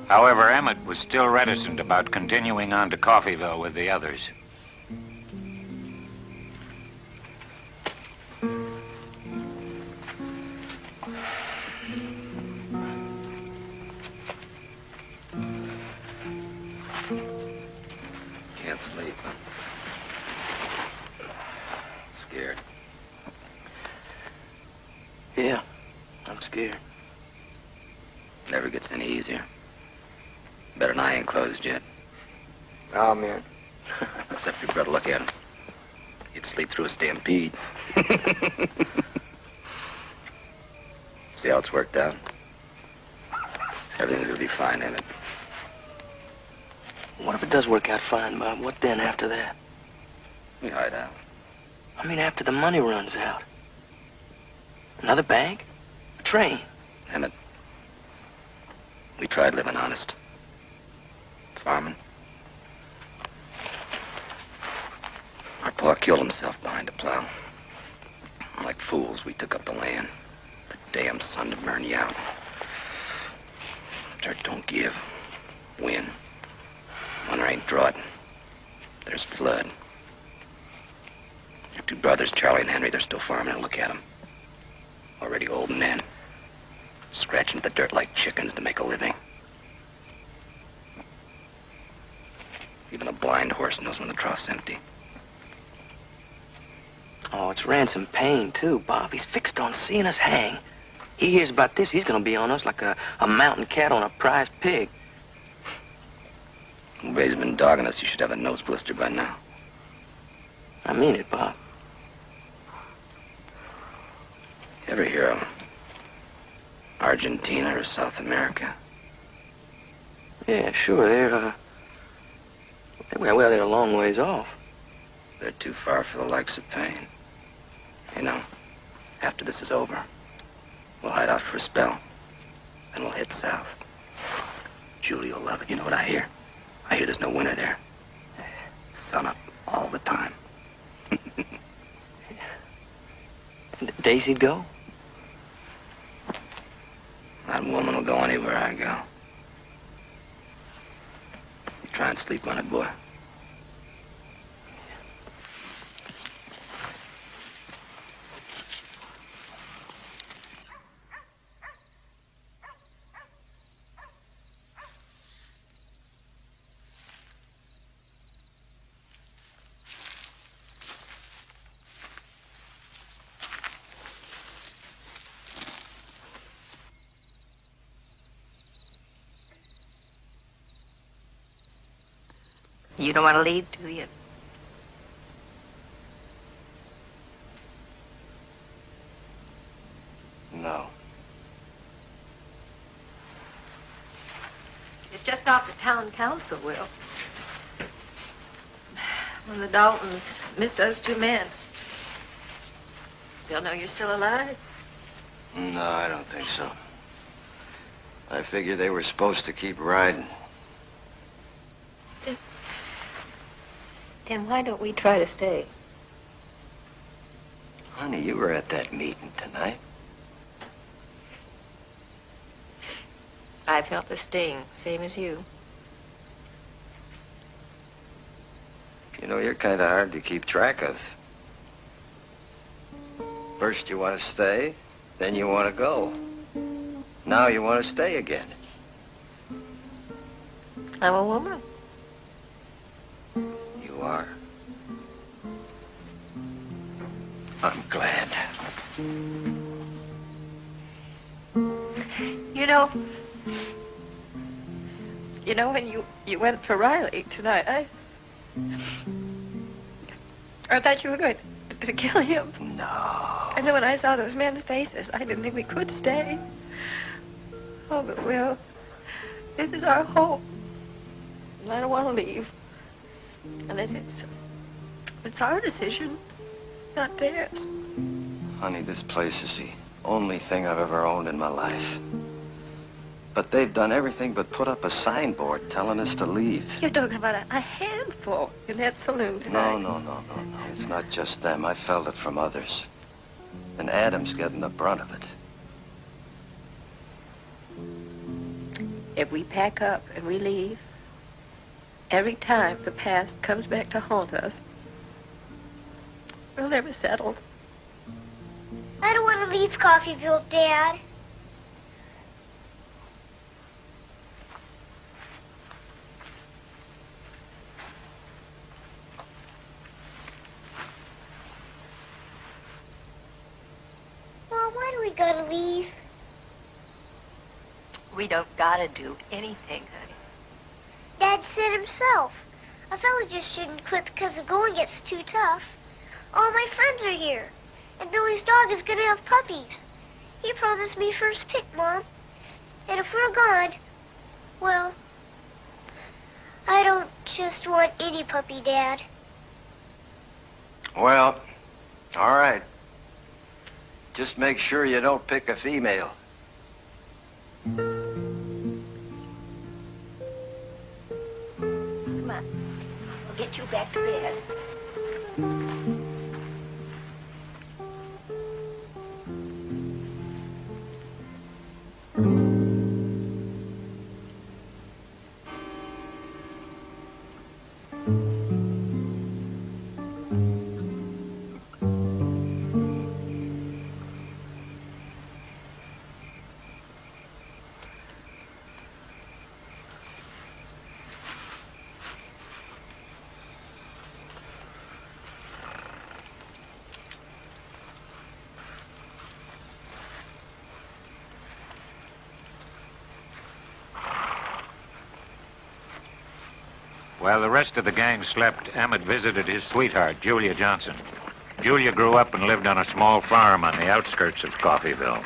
However, Emmett was still reticent about continuing on to Coffeyville with the others. Can't sleep. Scared. Yeah, I'm scared. Never gets any easier. Better than I ain't closed yet. Oh, man. Except your brother, look at him. He'd sleep through a stampede. See how it's worked out? Everything's gonna be fine, ain't it? What if it does work out fine, Bob? What then after that? We hide out. I mean, after the money runs out. Another bank? A train? Emmett, we tried living honest. Farming. Our pa killed himself behind the plow. Like fools, we took up the land. The damn sun to burn you out. Dirt don't give. Win. When there ain't drought, there's flood. Your two brothers, Charlie and Henry, they're still farming, and look at them. Already old men. Scratching the dirt like chickens to make a living. Even a blind horse knows when the trough's empty. Oh, it's Ransom Payne, too, Bob. He's fixed on seeing us hang. He hears about this, he's gonna be on us like a mountain cat on a prize pig. Ray's been dogging us. You should have a nose blister by now. I mean it, Bob. You ever hear of Argentina or South America? Yeah, sure, they're a long ways off. They're too far for the likes of Payne. You know, after this is over, we'll hide out for a spell. Then we'll head south. Julie will love it. You know what I hear? I hear there's no winter there. Sun up all the time. Daisy'd go? That woman will go anywhere I go. You try and sleep on it, boy. You don't want to lead, do you? No. It's just off the town council, Will. When the Daltons miss those two men, they'll know you're still alive. No, I don't think so. I figure they were supposed to keep riding. Then why don't we try to stay? Honey, you were at that meeting tonight. I felt the sting, same as you. You know, you're kind of hard to keep track of. First you want to stay, then you want to go. Now you want to stay again. I'm a woman. You are. I'm glad. You know when you went for Riley tonight, I thought you were going to kill him. No. And then when I saw those men's faces, I didn't think we could stay. Oh, but Will, this is our home. And I don't want to leave. And it's our decision, not theirs. Honey, this place is the only thing I've ever owned in my life. But they've done everything but put up a signboard telling us to leave. You're talking about a handful in that saloon tonight. No. It's not just them. I felt it from others. And Adam's getting the brunt of it. If we pack up and we leave, every time the past comes back to haunt us, we'll never settle. I don't want to leave Coffeeville, Dad. Well, why do we gotta leave? We don't gotta do anything, honey. Dad said himself. A fella just shouldn't quit because the going gets too tough. All my friends are here. And Billy's dog is gonna have puppies. He promised me first pick, Mom. And if we're gone, well, I don't just want any puppy, Dad. Well, all right. Just make sure you don't pick a female. Come on. I'll get you back to bed. While the rest of the gang slept, Emmett visited his sweetheart, Julia Johnson. Julia grew up and lived on a small farm on the outskirts of Coffeeville.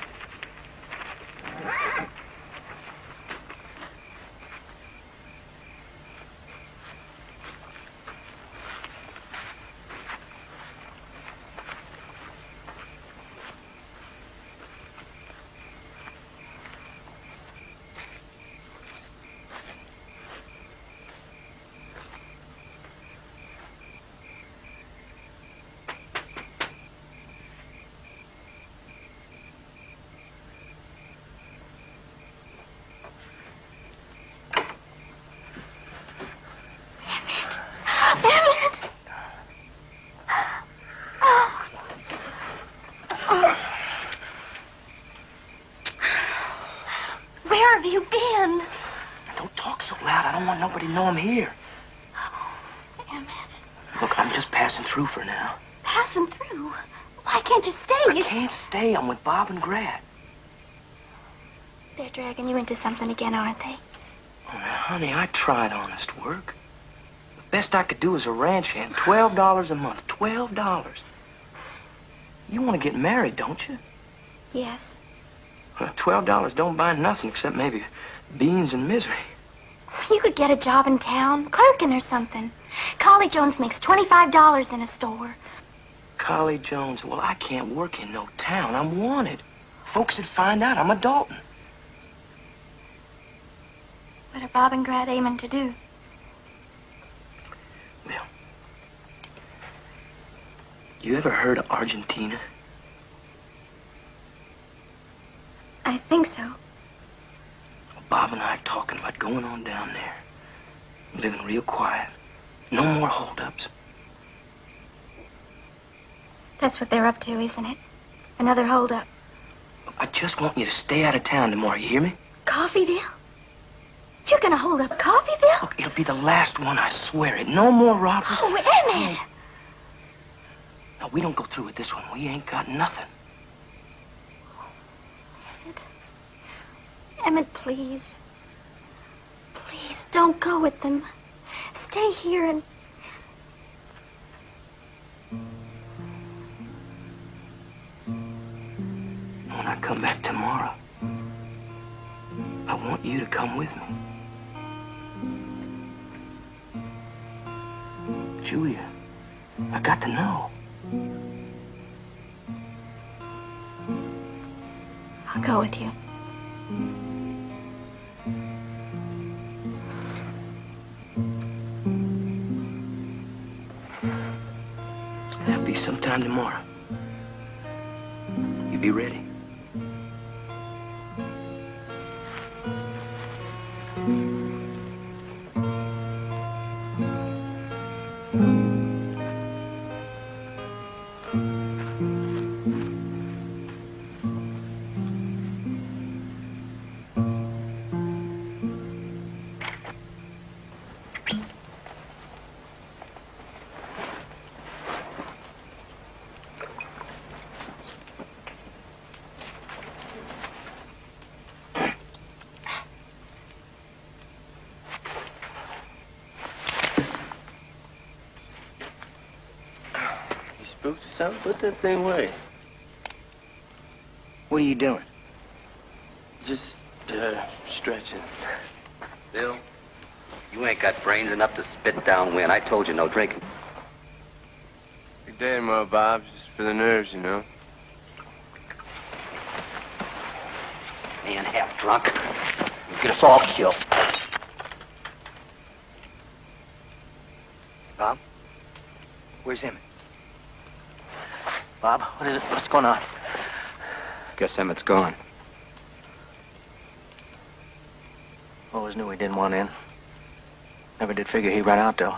Where have you been? Don't talk so loud. I don't want nobody to know I'm here. Emmett. Look, I'm just passing through for now. Passing through? Why can't you stay? I can't stay. I'm with Bob and Grat. They're dragging you into something again, aren't they? Oh, now, honey, I tried honest work. The best I could do as a ranch hand, $12 a month. $12. You want to get married, don't you? Yes. Well, $12 don't buy nothing except maybe beans and misery. You could get a job in town, clerking or something. Collie Jones makes $25 in a store. Collie Jones, well, I can't work in no town. I'm wanted. Folks would find out I'm a Dalton. What are Bob and Grad aiming to do? Well, you ever heard of Argentina? I think so. Bob and I are talking about going on down there. Living real quiet. No more holdups. That's what they're up to, isn't it? Another holdup. I just want you to stay out of town tomorrow, you hear me? Coffeeville? You're gonna hold up Coffeeville? Look, it'll be the last one, I swear it. No more robbers. Oh, Emmett! No, we don't go through with this one. We ain't got nothing. Emmett, please. Please, don't go with them. Stay here and... When I come back tomorrow, I want you to come with me. Julia, I got to know. I'll go with you. That'll be sometime tomorrow. You be ready. Spooked or something? Put that thing away. What are you doing? Just, stretching. Bill, you ain't got brains enough to spit downwind. I told you no drinking. Good day tomorrow, Bob. Just for the nerves, you know. Man, half drunk. You get us all killed. Bob? Where's Emmett? Bob, what is it? What's going on? Guess Emmett's gone. Always knew he didn't want in. Never did figure he'd run out, though.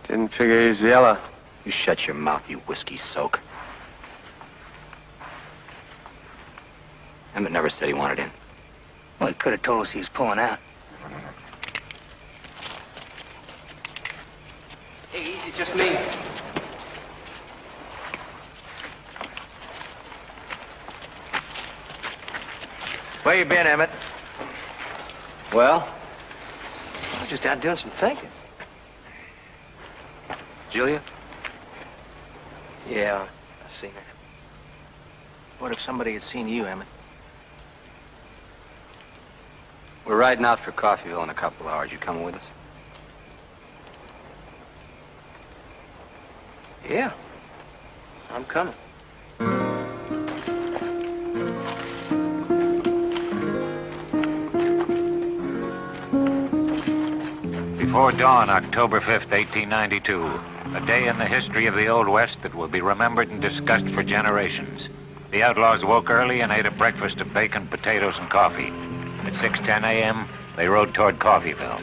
Didn't figure he was yellow. You shut your mouth, you whiskey soak. Emmett never said he wanted in. Well, he could have told us he was pulling out. Hey, easy, just me. Where you been, Emmett? Well? I was just out doing some thinking. Julia? Yeah, I seen her. What if somebody had seen you, Emmett? We're riding out for Coffeeville in a couple of hours. You coming with us? Yeah. I'm coming. Before dawn, October 5th, 1892, a day in the history of the Old West that will be remembered and discussed for generations. The outlaws woke early and ate a breakfast of bacon, potatoes, and coffee. At 6:10 a.m., they rode toward Coffeeville.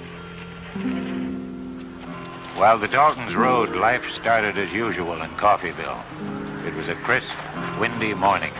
While the Daltons rode, life started as usual in Coffeeville. It was a crisp, windy morning.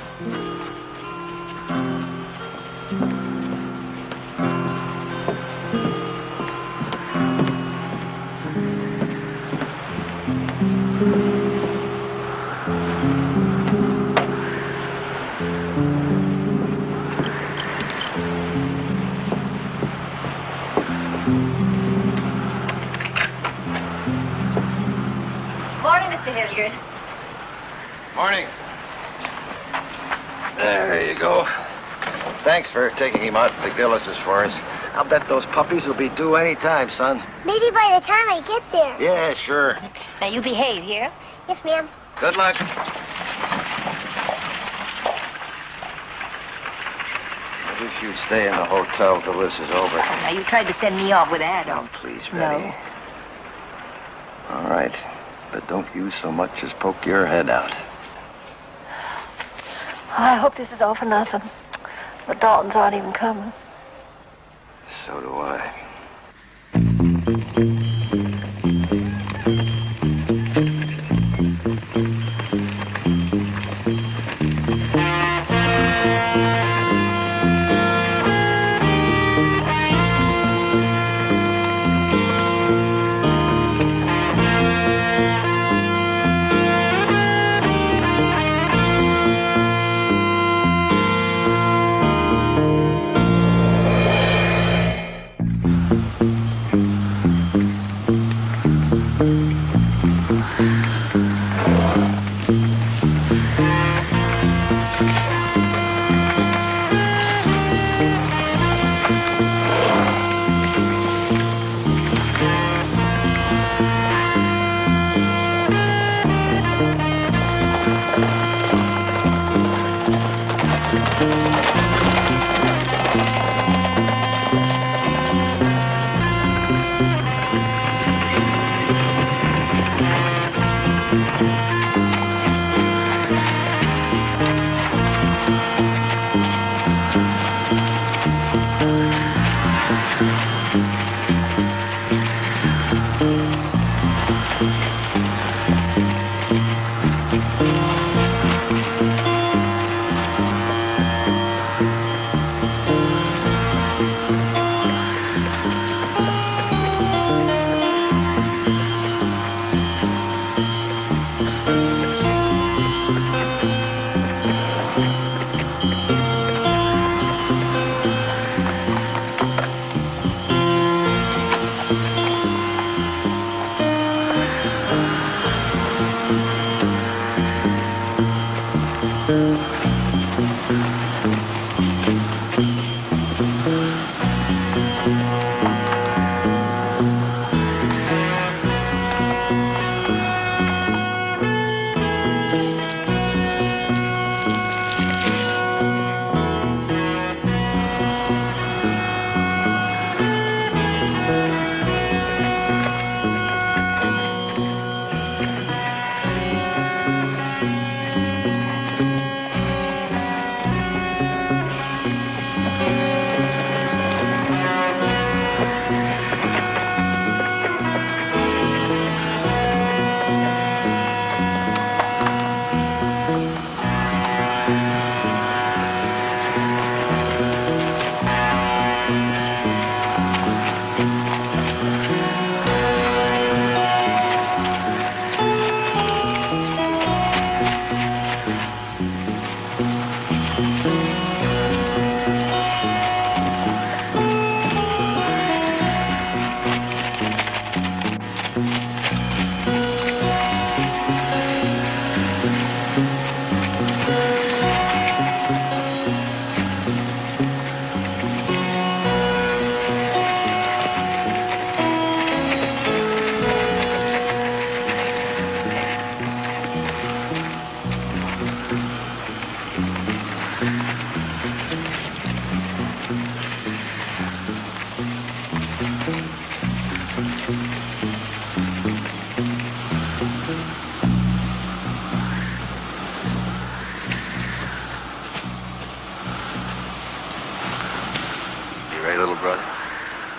Morning, Mr. Hilliard. Morning. There you go. Thanks for taking him out to the Gillis's for us. I'll bet those puppies will be due any time, son. Maybe by the time I get there. Yeah, sure. Now, you behave here. Yes, ma'am. Good luck. I wish you'd stay in the hotel till this is over. Now, you tried to send me off with Adam. Oh, please, Betty. No. All right. But don't you so much as poke your head out. I hope this is all for nothing. The Daltons aren't even coming. So do I.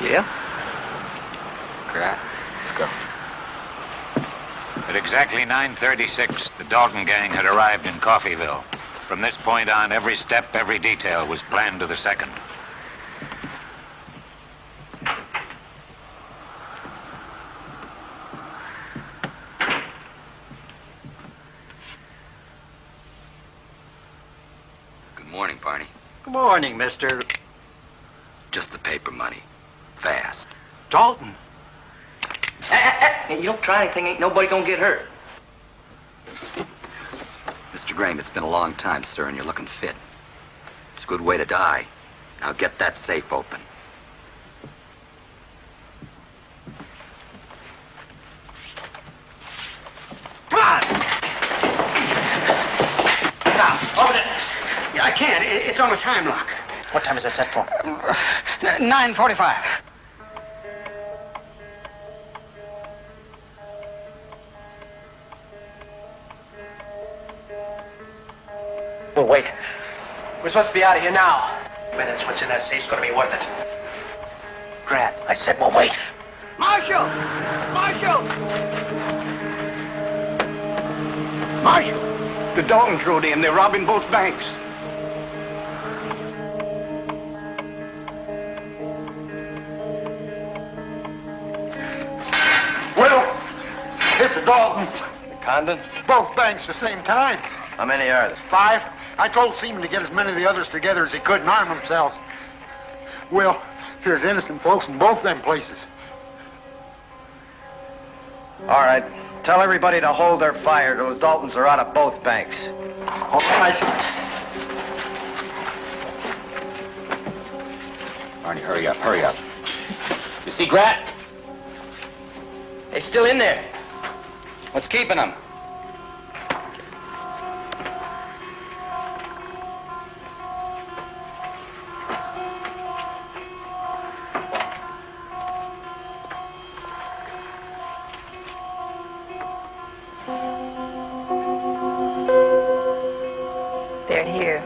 Yeah? Crack. Let's go. At exactly 9:36, the Dalton gang had arrived in Coffeyville. From this point on, every step, every detail was planned to the second. Good morning, Barney. Good morning, mister. Just the paper money. Fast. Dalton. Hey, you don't try anything, ain't nobody gonna get hurt. Mr. Graham, it's been a long time, sir, and you're looking fit. It's a good way to die. Now get that safe open. Over there. Yeah, I can't. It's on a time lock. What time is that set for? 9:45. Well, wait. We're supposed to be out of here now. Minutes, what's in that safe's gonna be worth it. Grant, I said, well, wait. Marshal! Marshal! Marshal! The Daltons rode in. They're robbing both banks. Well, it's the Daltons. The Condon? Both banks the same time. How many are there? 5. I told Seaman to get as many of the others together as he could and arm themselves. Well, there's innocent folks in both them places. All right. Tell everybody to hold their fire till the Daltons are out of both banks. All right. Arnie, hurry up, hurry up. You see Grat? They're still in there. What's keeping them? They're here.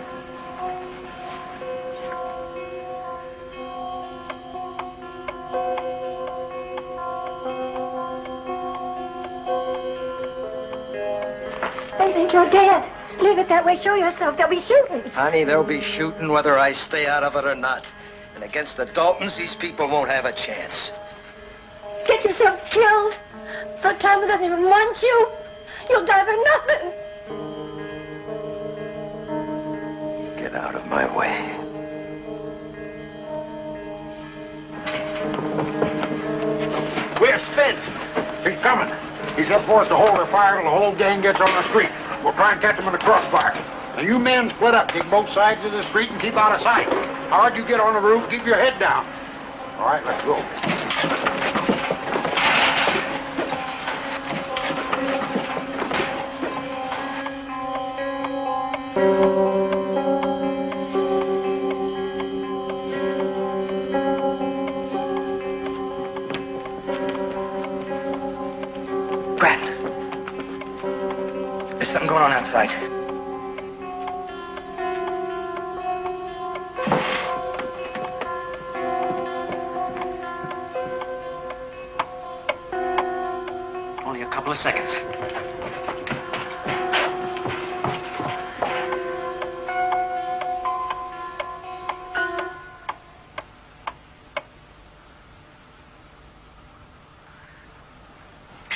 They think you're dead. Leave it that way. Show yourself. They'll be shooting. Honey, they'll be shooting whether I stay out of it or not. And against the Daltons, these people won't have a chance. Get yourself killed. For a time that doesn't even want you. You'll die for nothing. Get out of my way. Where's Spence? He's coming. He said for us to hold our fire till the whole gang gets on the street. We'll try and catch them in the crossfire. Now, you men split up. Take both sides of the street and keep out of sight. Howard, you get on the roof. Keep your head down. All right, let's go. Grant. There's something going on outside. Only a couple of seconds.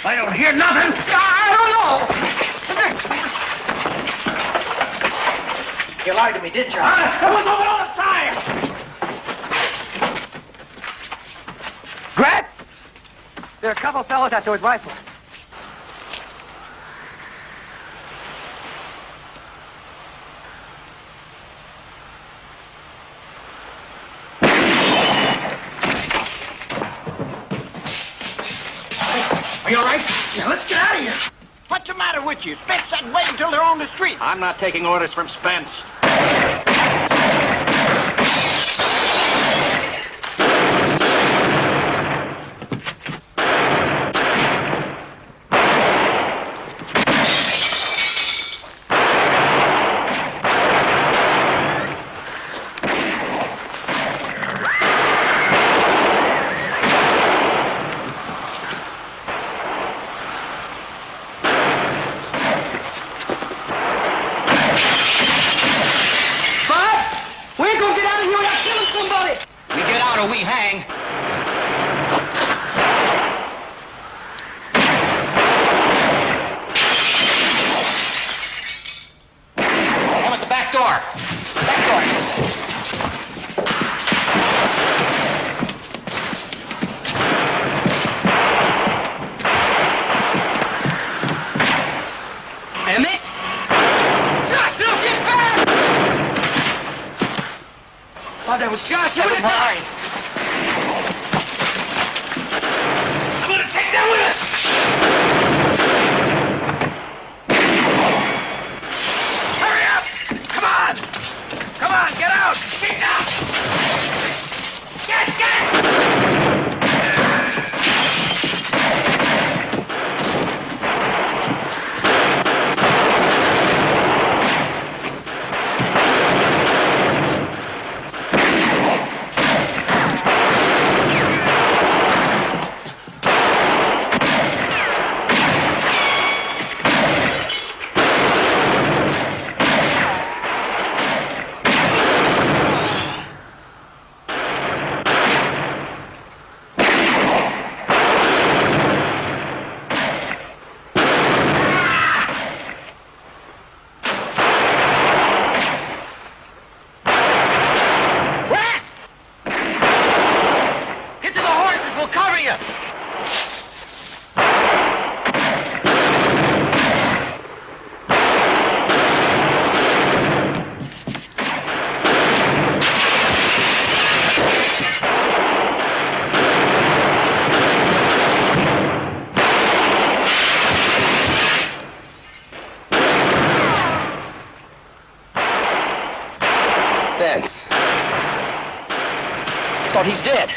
I don't hear nothing. I don't know. You lied to me, didn't you? It was over all the time. Grant! There are a couple of fellows out there with rifles. Are you all right? Yeah, let's get out of here. What's the matter with you? Spence said wait until they're on the street. I'm not taking orders from Spence. We hang. I'm at the back door. Back door. Emmett? Josh, look, get back! Thought that was Josh. You would have died. I'm gonna take them with us! Hurry up! Spence? Thought he's dead.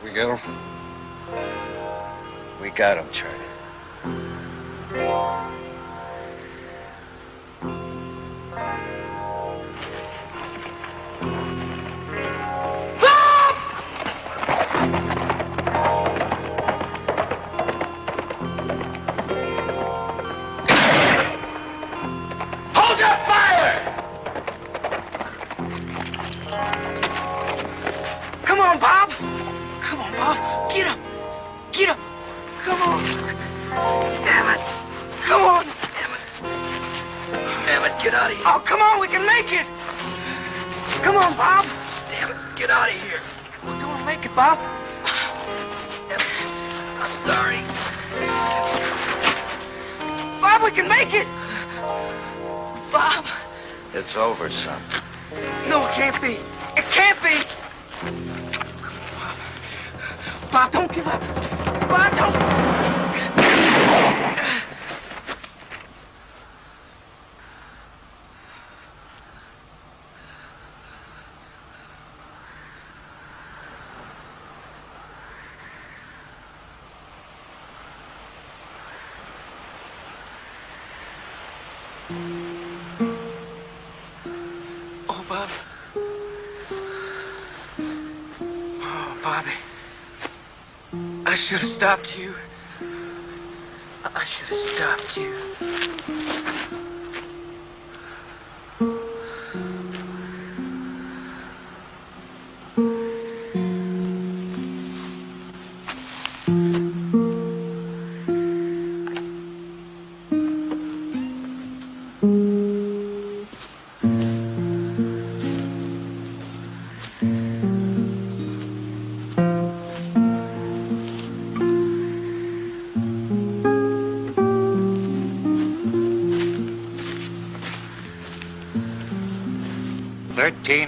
We get him? We got him, Charlie. Hold your fire! Come on, Bob. Come on, Bob. Get up. Get up. Come on. Damn it. Come on. Damn it. Damn it, get out of here. Oh, come on, we can make it. Come on, Bob. Damn it, get out of here. We're gonna make it, Bob. Damn it. I'm sorry. Bob, we can make it. Bob. It's over, son. No, it can't be. It can't be. Bob, don't give up. Bob, don't. Oh, Bob. Oh, Bobby. I should have stopped you. I should have stopped you.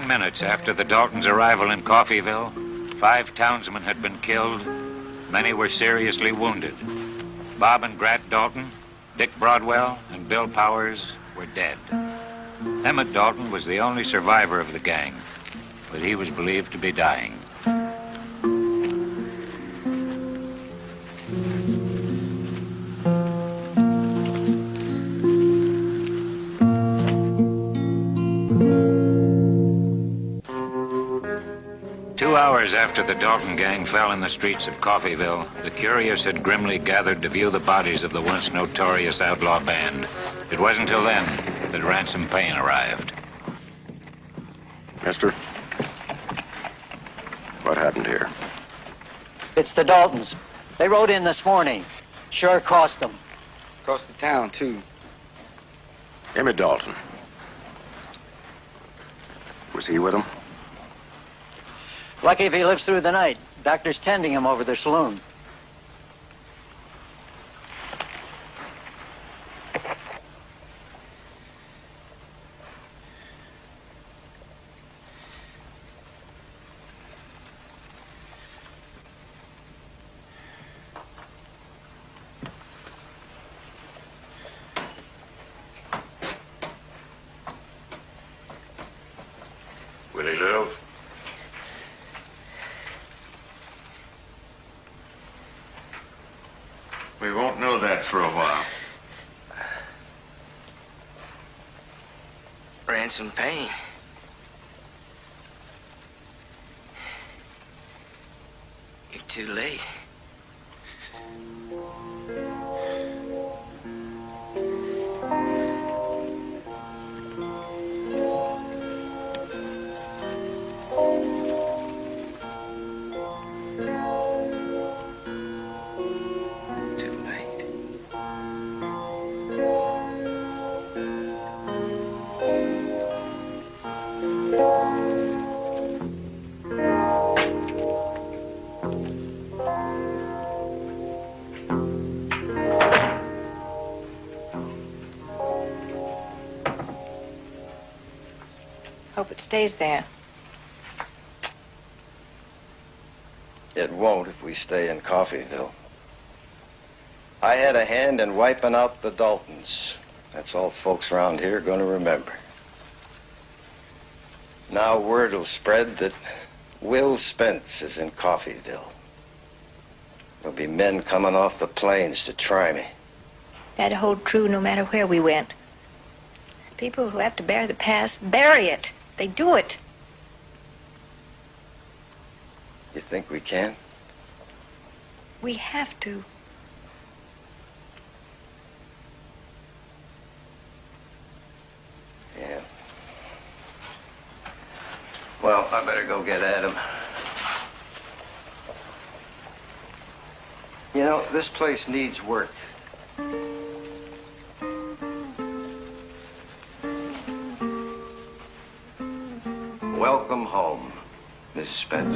Minutes after the Daltons' arrival in Coffeyville, 5 townsmen had been killed. Many were seriously wounded. Bob and Grat Dalton, Dick Broadwell, and Bill Powers were dead. Emmett Dalton was the only survivor of the gang, but he was believed to be dying. 2 hours after the Dalton gang fell in the streets of Coffeyville, the curious had grimly gathered to view the bodies of the once notorious outlaw band. It wasn't until then that Ransom Payne arrived. Mister, what happened here? It's the Daltons. They rode in this morning. Sure cost them. Cost the town, too. Emmett Dalton. Was he with them? Lucky if he lives through the night. Doctor's tending him over the saloon. Will he live? We won't know that for a while. Ransom Payne. You're too late. Hope it stays there. It won't if we stay in Coffeyville. I had a hand in wiping out the Daltons. That's all folks around here are going to remember. Now word will spread that Will Spence is in Coffeyville. There'll be men coming off the plains to try me. That'd hold true no matter where we went. People who have to bear the past bury it. They do it. You think we can? We have to. Yeah. Well, I better go get at him. You know, this place needs work. Welcome home, Mrs. Spence.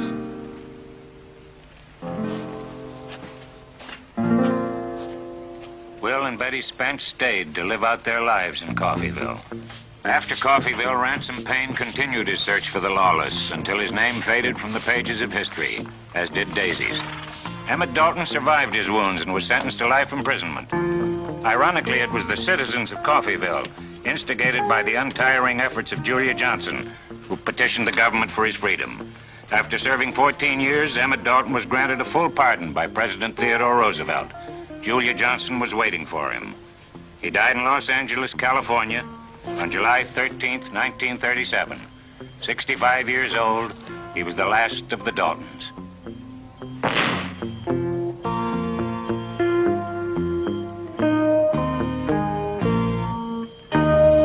Will and Betty Spence stayed to live out their lives in Coffeyville. After Coffeyville, Ransom Payne continued his search for the lawless until his name faded from the pages of history, as did Daisy's. Emmett Dalton survived his wounds and was sentenced to life imprisonment. Ironically, it was the citizens of Coffeyville, instigated by the untiring efforts of Julia Johnson, who petitioned the government for his freedom. After serving 14 years, Emmett Dalton was granted a full pardon by President Theodore Roosevelt. Julia Johnson was waiting for him. He died in Los Angeles, California, on July 13th, 1937. 65 years old, he was the last of the Daltons.